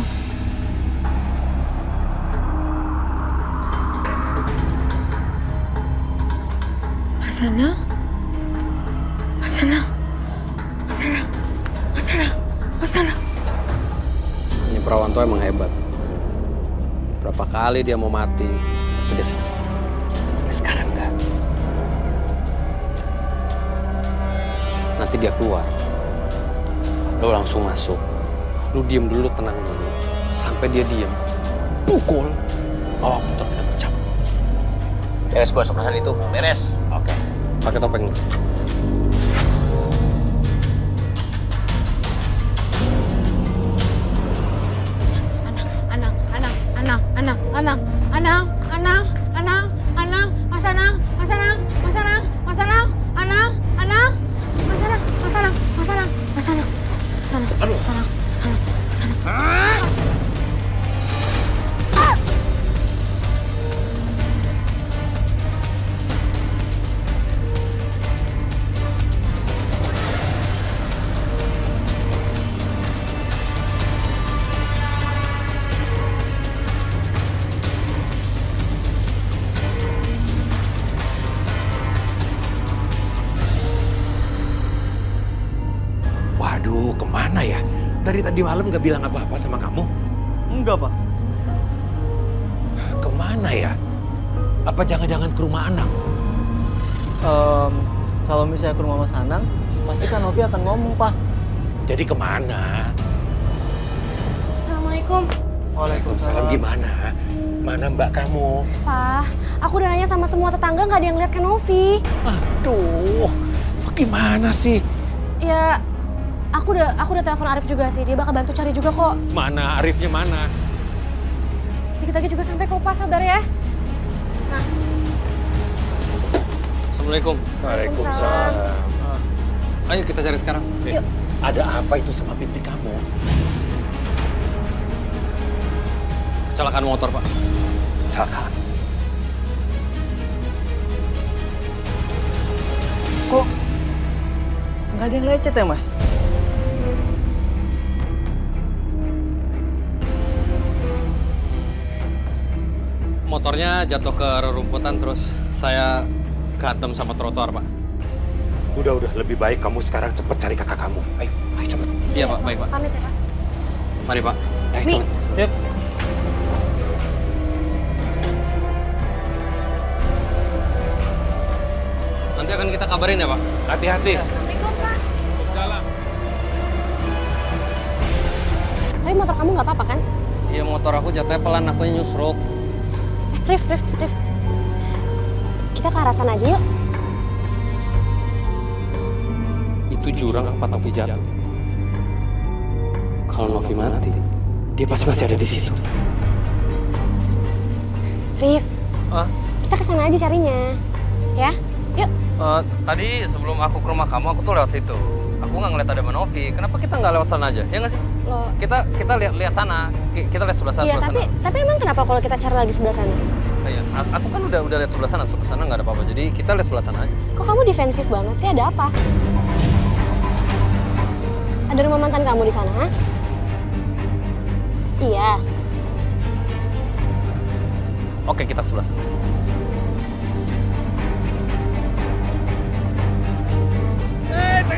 Mas Anang? Mas Anang? Mas Anang? Mas Anang? Mas Anang? Ini perawan tuh emang hebat. Berapa kali dia mau mati, itu dia sih. Sekarang enggak. Nanti dia keluar. Lo langsung masuk. Lu diem dulu, tenang dulu. Sampai dia diem, pukul, bawa motor kita bercabut. Beres bos, urusan itu. Beres. Oke. Pakai topeng lu. Waduh, kemana ya? Dari tadi malam gak bilang apa-apa sama kamu? Enggak, Pak. Kemana ya? Apa jangan-jangan ke rumah Anang? Kalau misalnya ke rumah Mas Anang, pasti kan Novi akan ngomong, Pak. Jadi kemana? Assalamualaikum. Waalaikumsalam. Gimana? Mana mbak kamu? Pak, aku udah nanya sama semua tetangga nggak ada yang lihat Kak Novi. Aduh, gimana sih? Ya, Aku udah telepon Arif juga sih, dia bakal bantu cari juga kok. Mana Arifnya mana? Dikit lagi juga sampai kok, Pak, sabar ya. Nah. Assalamualaikum. Waalaikumsalam. Ayo kita cari sekarang. Yuk. Ada apa itu sama pipi kamu? Kecelakaan motor, Pak. Kecelakaan? Kok nggak ada yang lecet ya, Mas? Motornya jatuh ke rerumputan terus saya kehantam sama trotoar, Pak. Udah, lebih baik kamu sekarang cepet cari kakak kamu. Ayo cepet. Iya, Pak, baik, Pak. Pamit ya, Pak. Mari, Pak. Ayo Wi. cepet. Yuk. Nanti akan kita kabarin ya, Pak. Hati-hati. Jalan. Tapi motor kamu nggak apa-apa kan? Iya, motor aku jatuhnya pelan, aku nyusruk. Rif. Kita ke arah sana aja yuk. Itu jurang apa Novi jatuh? Kalau Novi mati, dia pasti masih ada di situ. Rif, Ah? kita ke sana aja carinya. Ya, yuk. Tadi sebelum aku ke rumah kamu, aku tuh lewat situ. Aku nggak ngeliat ada Novi. Kenapa kita nggak lewat sana aja? Ya nggak sih? Loh. Kita lihat sana. Kita lihat sebelah sana. Iya, sebelah tapi emang kenapa kalau kita cari lagi sebelah sana? Iya, aku kan udah lihat sebelah sana nggak ada apa-apa. Jadi kita lihat sebelah sana aja. Kok kamu defensif banget sih? Ada apa? Ada rumah mantan kamu di sana? Ha? Iya. Oke, kita sebelah sana.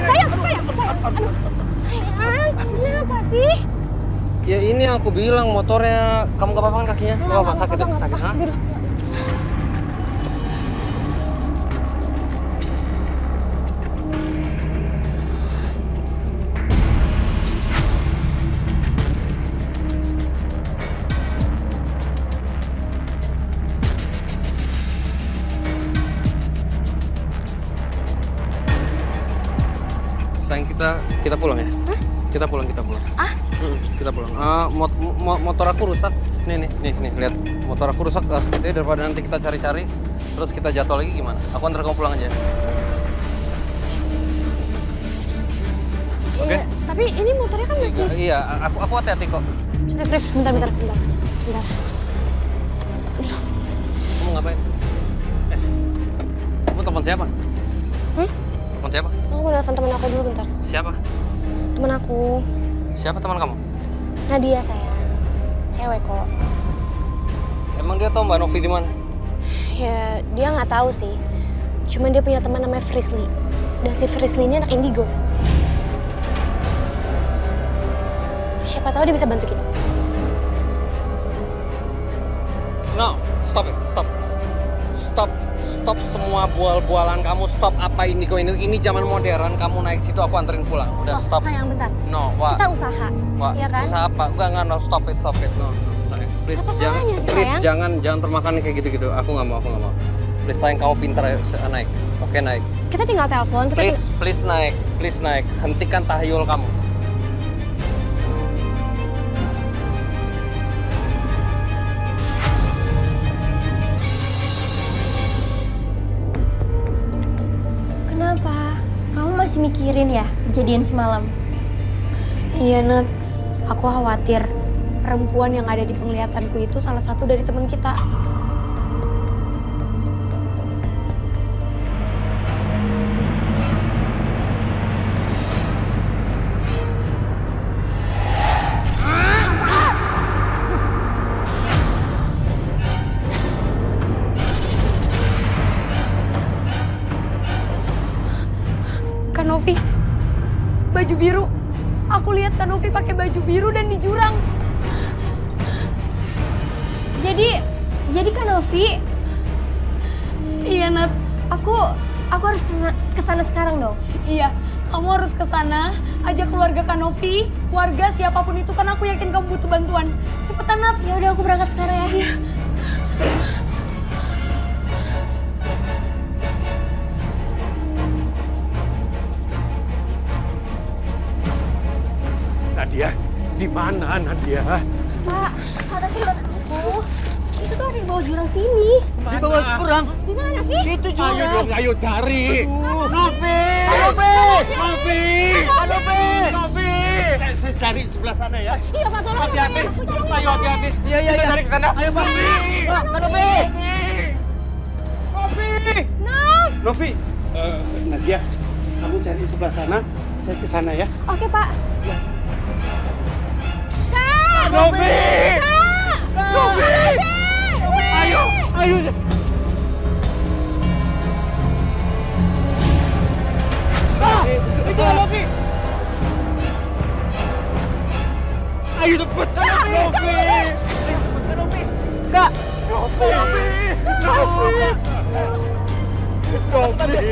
Sayang. Aduh, sayang. Kenapa sih? Ya ini yang aku bilang, motornya kamu gak apa-apa kan kakinya? Gak apa-apa, sakit ya? Sakit, ha? Aduh. Sayang, kita pulang ya? Hah? Kita pulang. Ah? Kita pulang. Motor aku rusak. Nih, lihat. Motor aku rusak seperti daripada nanti kita cari-cari, terus kita jatuh lagi gimana? Aku antar kamu pulang aja. Oke? Iya, tapi ini motornya kan masih... Iya, aku hati-hati kok. Rif, bentar. Aduh. Kamu ngapain? Kamu telepon siapa? Telepon siapa? Aku mau nelfon temen aku dulu bentar. Siapa? Temen aku. Siapa teman kamu? Nadia sayang. Cewek kok. Emang dia tahu Mbak Novi di mana? Ya, dia nggak tahu sih. Cuman dia punya teman namanya Frisly. Dan si Frisly ini anak indigo. Siapa tahu dia bisa bantu kita. No, stop it, stop. Stop semua bual-bualan kamu, stop apa ini kok ini zaman modern, kamu naik situ aku anterin pulang. Udah stop. Sayang bentar. No, Wak. Kita usaha. Wak, ya kan? usaha apa? Enggak, no, stop it. No, sayang. Please, Apa salahnya sih, please, sayang? jangan termakan kayak gitu-gitu. Aku nggak mau. Please, sayang, kamu pintar ya, naik. Oke, naik. Kita tinggal telepon. Please naik. Hentikan tahyul kamu. Kenapa? Kamu masih mikirin ya kejadian semalam? Iya, Nat. Aku khawatir perempuan yang ada di penglihatanku itu salah satu dari teman kita. Kak Novi, baju biru. Aku lihat Kak Novi pakai baju biru dan di jurang. Jadi Kak Novi? Iya, Nat. Aku harus kesana sekarang dong. Iya, kamu harus ke sana, ajak keluarga Kak Novi, warga siapapun itu, karena aku yakin kamu butuh bantuan. Cepetan, Nat. Ya udah, aku berangkat sekarang ya. Iya. di mana, Nadia? Pak, ada tempat aku. Itu tuh ada di bawah jurang sini. Di bawah jurang? Di mana sih? Itu jurang. Ayo dong, ayo cari. Novi! Novi! Novi! Novi! Novi! Saya cari sebelah sana ya. Iya Pak, tolong Hati-hati. Ayo hati-hati. Iya, iya, Kita iya. cari ke sana. Ayo, Pak. Novi! Pak, Novi! Novi! Nov! Novi! Nadia, kamu cari sebelah sana. Saya ke sana ya. Oke Pak. Novi! Novi! Ayo, ayo. Itu Novi! Ayo cepet. Novi! Novi! Enggak! Novi! Novi! Novi!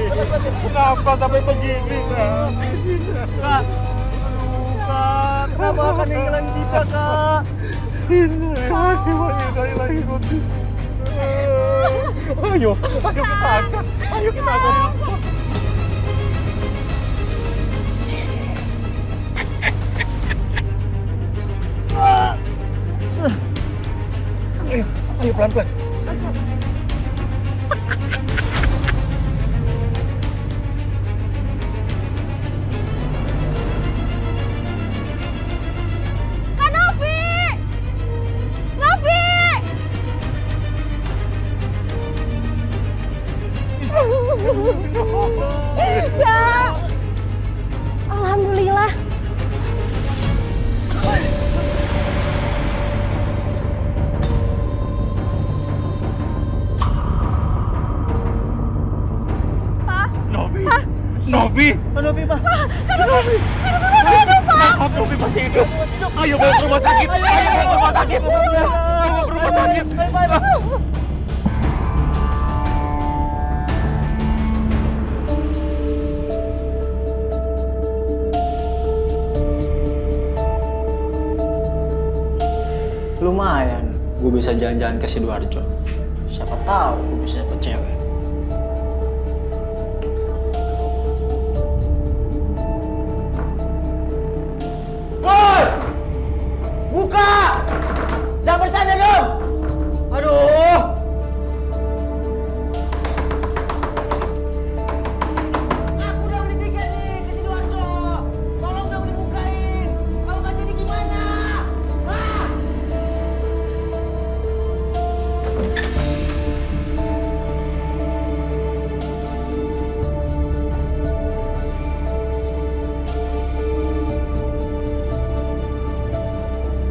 Kenapa sampai begini, Kak? Kak! Kak, kenapa akan ninggalin kita, Kak? Ayo, ayo kita angkat. Ayo kita angkat. Ayo, ayo pelan-pelan. Kak Novi! Novi! Kak! Alhamdulillah. Novi! Novi! Novi, Pak! Novi! Maaf, Novi masih hidup. Ayo bawa ke rumah sakit. Ayo bawa ke rumah sakit. Bawa ke rumah sakit. Lumayan, gue bisa jalan-jalan ke Sidoarjo. Siapa tahu gue bisa dapet cewek. Woi! Buka! Jangan bercanda dong! Aduh! Aku udah beli tiket nih ke Sidoarjo. Tolong dong dibukain. Kalau nggak jadi gimana? Ah!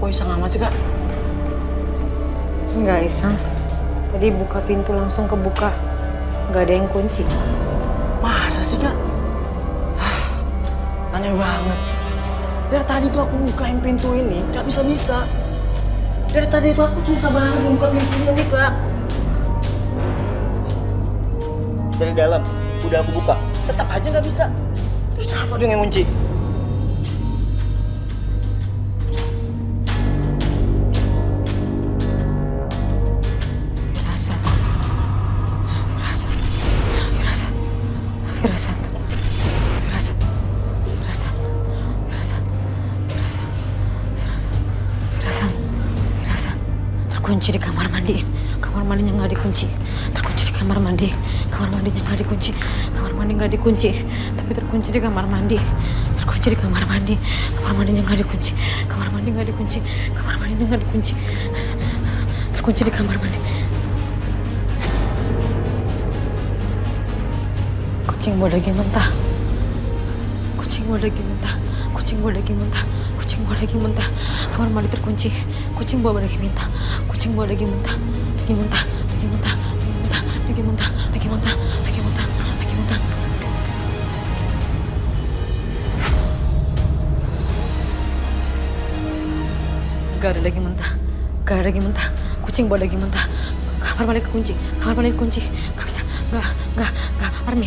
Kok iseng amat sih, Kak? Enggak, Isang. Tadi buka pintu langsung kebuka. Nggak ada yang kunci. Masa sih, Kak? Aneh banget. Dari tadi tuh aku bukain pintu ini, nggak bisa-bisa. Dari tadi tuh aku susah banget buka pintunya nih, Kak. Dari dalam, udah aku buka. Tetap aja nggak bisa. Terus siapa dong yang kunci? Firasat. Firasat. Firasat. Firasat. Firasat. Firasat. Firasat. Firasat. Firasat. Firasat. Firasat. Terkunci di kamar mandi. Kamar mandinya nggak dikunci. Terkunci di kamar mandi. Kamar mandinya nggak dikunci. Kamar mandi nggak dikunci. Tapi terkunci di kamar mandi. Terkunci di kamar mandi. Kamar mandinya nggak dikunci. Kamar mandi nggak dikunci. Kamar mandinya nggak dikunci. Terkunci di kamar mandi. Kucing buat daging mentah. Kucing buat daging mentah. Kucing buat daging mentah. Kucing buat daging mentah. Kamar mandi terkunci. Kucing buat daging mentah. Kucing buat daging mentah. Daging mentah. Daging mentah. Daging mentah. Daging mentah. Daging mentah. Daging mentah. Daging mentah. Gak ada daging mentah. Gak ada daging mentah. Kucing buat daging mentah. Kamar mandi kekunci. Kamar mandi kekunci. Gak bisa. Gak. Army.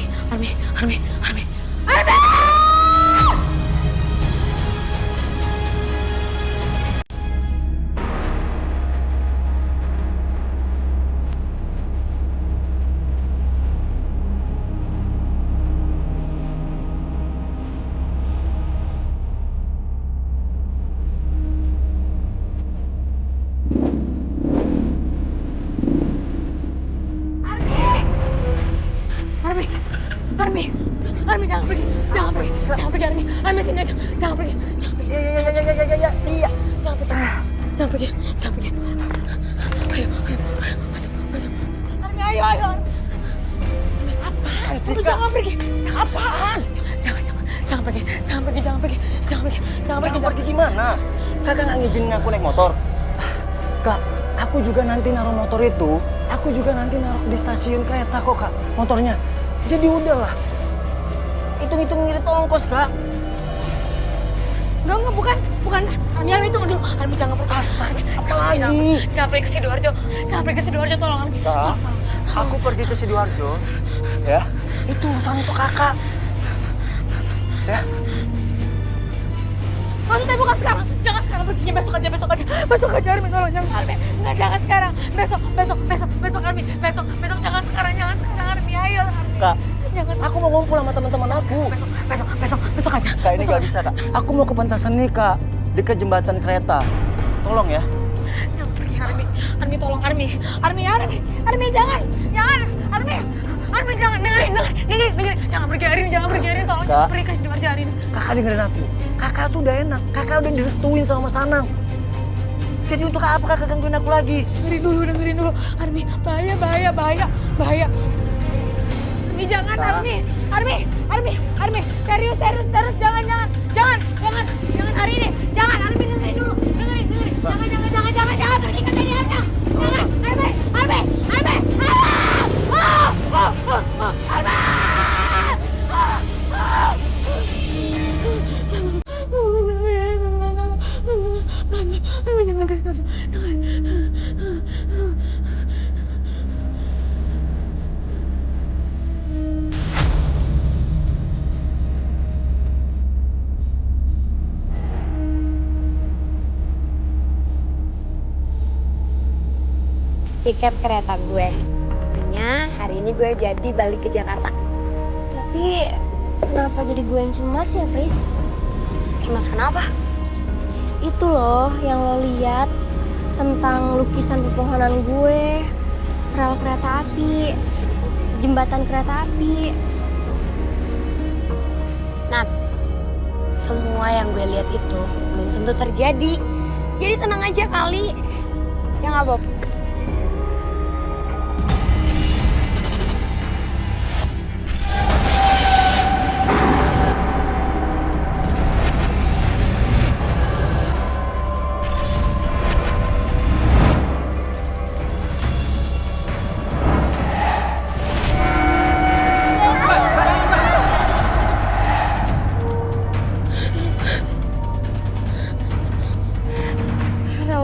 Army jangan pergi, jangan Army. Army sini aja, jangan pergi. Iya. Jangan pergi. Ayo, masuk. Army, ayo. Apaan sih, Kak? Jangan pergi. Apaan? Jangan pergi. Jangan pergi gimana? Kakak nggak ngizinin aku naik motor. Kak, aku juga nanti naruh motor itu. Aku juga nanti naruh di stasiun kereta kok, Kak. Motornya. Jadi udahlah. Hitung-hitung ngirit ongkos, Kak. Enggak, bukan. Army tunggu dulu. Army jangan pergi. Astaga, apa lagi? Jangan pergi ke Sidoarjo. Tolong Army. Kak, aku pergi ke Sidoarjo. Ya, itu urusan untuk kakak. Ya. Maksudnya bukan sekarang. Jangan sekarang, perginya besok aja. Besok aja Army, tolong jangan Army. Enggak, jangan sekarang. Besok Army. Besok jangan sekarang Army. Ayo. Kak, jangan. Aku mau ngumpul sama teman-teman aku. Besok aja. Kak, ini nggak bisa, Kak. Aku mau ke pentas seni, Kak. Dekat jembatan kereta. Tolong ya. Jangan pergi Army. Army tolong Army. Army jangan. Army jangan dengerin. Jangan pergi Army, tolong. Kak. Pergi ke Sidoarjo hari ini. Kakak dengerin aku. Kakak tuh udah enak. Kakak udah direstuin sama Mas Anang. Jadi untuk apa kakak gangguin aku lagi? Dengerin dulu. Army, bahaya. Army jangan, Army. Serius. Jangan hari ini. Jangan, Army dengerin dulu. Dengerin. Jangan pergi ke sini aja. Jangan, Army. Jangan ke situ. Tiket kereta gue. Artinya hari ini gue jadi balik ke Jakarta. Tapi kenapa jadi gue yang cemas ya, Fris? Cemas kenapa? Itu loh yang lo lihat tentang lukisan pepohonan gue, rel kereta api, jembatan kereta api. Nat, semua yang gue lihat itu belum tentu terjadi. Jadi tenang aja kali. Ya nggak, Bob?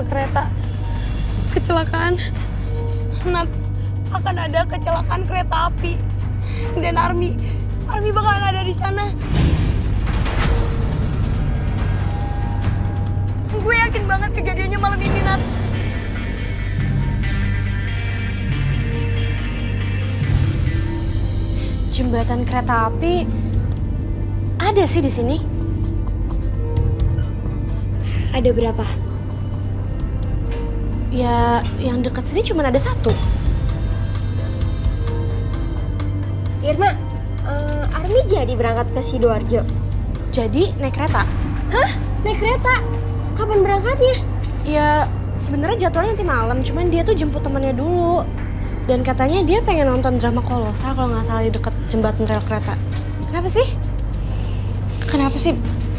Kereta kecelakaan. Nat, akan ada kecelakaan kereta api dan Army bakalan ada di sana. Gue yakin banget kejadiannya malam ini, Nat. Jembatan kereta api ada sih di sini. Ada berapa? Ya, yang dekat sini cuma ada satu. Irma, Army jadi berangkat ke Sidoarjo. Jadi naik kereta. Hah? Naik kereta? Kapan berangkatnya? Ya, sebenarnya jadwalnya nanti malam, cuman dia tuh jemput temannya dulu. Dan katanya dia pengen nonton drama kolosal kalau nggak salah di dekat jembatan rel kereta. Kenapa sih?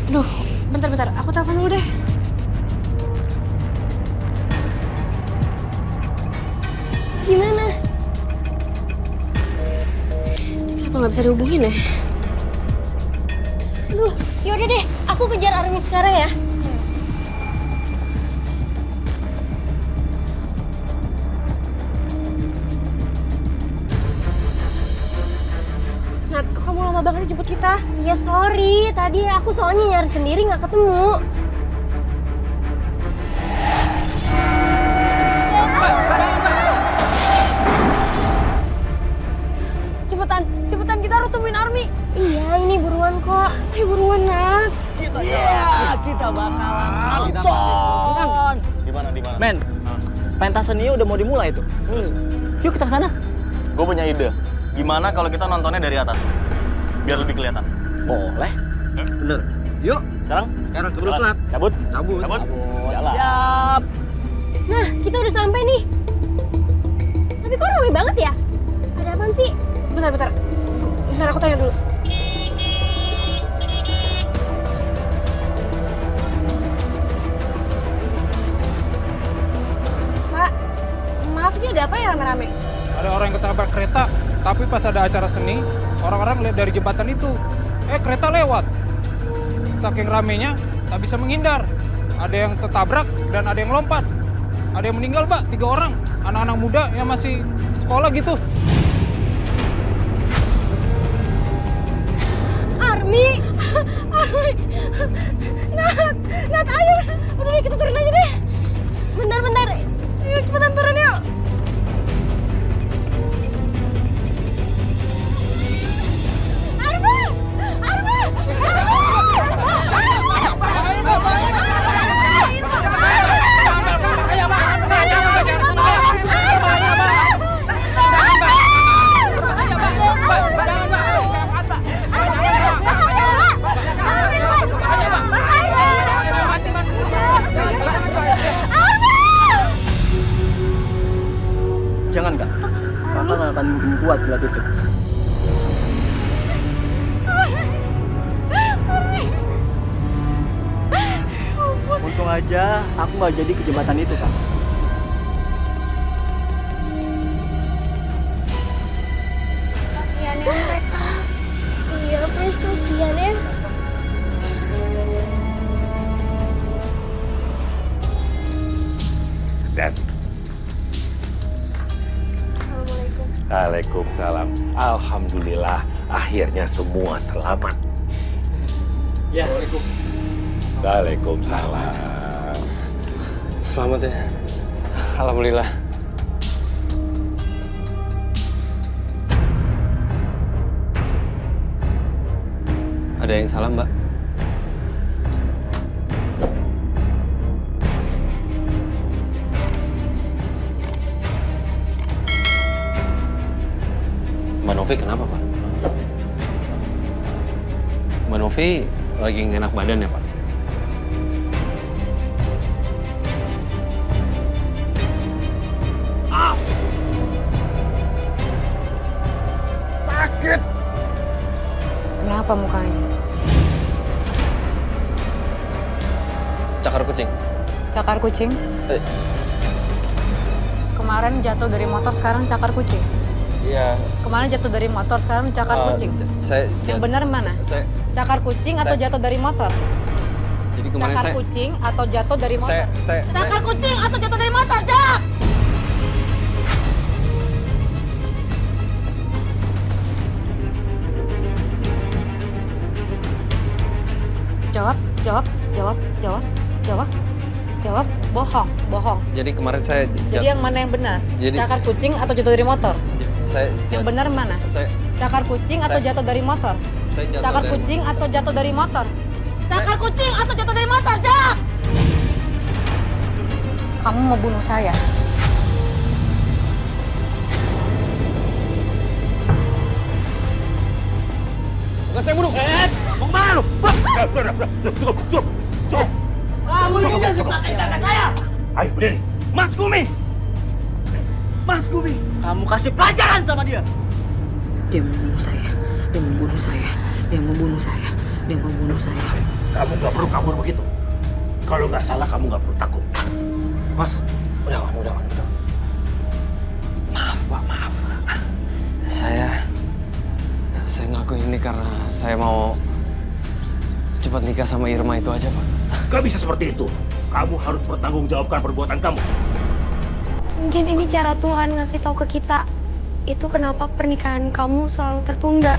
Aduh, bentar, aku telepon dulu deh. Gimana? Kenapa nggak bisa dihubungin ya? Aduh, yaudah deh, aku kejar Army sekarang ya. Nat, kok kamu lama banget sih jemput kita? Ya sorry, tadi aku soalnya nyari sendiri nggak ketemu. Cepetan, kita harus temuin Army. Iya, ini buruan kok. Ayo buruan, Nat. Kita bakalan nonton. Di mana? Men, pentas seni udah mau dimulai tuh. Yuk kita ke sana. Gue punya ide. Gimana kalau kita nontonnya dari atas? biar lebih kelihatan. Boleh. Bener. Yuk, sekarang keburu Jalan. telat. Cabut. Cabut. Jalan. Siap. Nah, kita udah sampai nih. Tapi kok ramai banget ya? Ada apaan sih? Bentar, aku tanya dulu. Pak, maaf ini ada apa ya rame-rame? Ada orang yang ketabrak kereta, tapi pas ada acara seni, orang-orang lihat dari jembatan itu. Kereta lewat. Saking ramenya, tak bisa menghindar. Ada yang tertabrak dan ada yang lompat. Ada yang meninggal, Pak, 3 orang. Anak-anak muda yang masih sekolah gitu. Army! Nat, ayo! Udah deh, kita turun aja deh. Bentar. Yuk, cepetan turun yuk. Jangan, Kak. Kakak nggak akan mungkin kuat bila tutup. Untung aja aku nggak jadi ke jembatan itu, Kak. Kasihan ya mereka. Iya, Pris, kasihan ya. Dan Waalaikumsalam. Alhamdulillah, akhirnya semua selamat. Ya. Waalaikumsalam. Selamat ya. Alhamdulillah. Ada yang salah, Mbak? Mbak Novi kenapa, Pak? Mbak Novi lagi nggak enak badan ya, Pak? Sakit. Kenapa mukanya? Cakar kucing. Cakar kucing? Kemarin jatuh dari motor, sekarang cakar kucing? Iya. Kemarin jatuh dari motor, sekarang cakar kucing? Yang benar mana? Cakar kucing atau jatuh dari motor? Jadi kemarin cakar kucing atau jatuh dari motor? Cakar kucing atau jatuh dari motor, jawab! Jawab. Bohong. Jadi kemarin saya... Jadi yang mana yang benar? Jadi... Cakar kucing atau jatuh dari motor? Yang benar mana? Cakar kucing atau jatuh dari motor? Cakar kucing atau jatuh dari motor? Cakar kucing atau jatuh dari motor, jawab! Kamu mau bunuh saya? Bukan saya bunuh. Mau kemana lu? Cukup. Kamu ini suka kejar saya! Ayo, berdiri. Mas Gumi! Kamu kasih pelajaran sama dia! Dia membunuh saya. Kamu nggak perlu kabur begitu. Kalau nggak salah, kamu nggak perlu takut. Mas, Udah. Maaf, Pak, maaf. Saya ngelakuin ini karena saya mau cepat nikah sama Irma itu aja, Pak. Gak bisa seperti itu. Kamu harus bertanggungjawabkan perbuatan kamu. Mungkin ini cara Tuhan ngasih tahu ke kita. Itu kenapa pernikahan kamu selalu tertunda.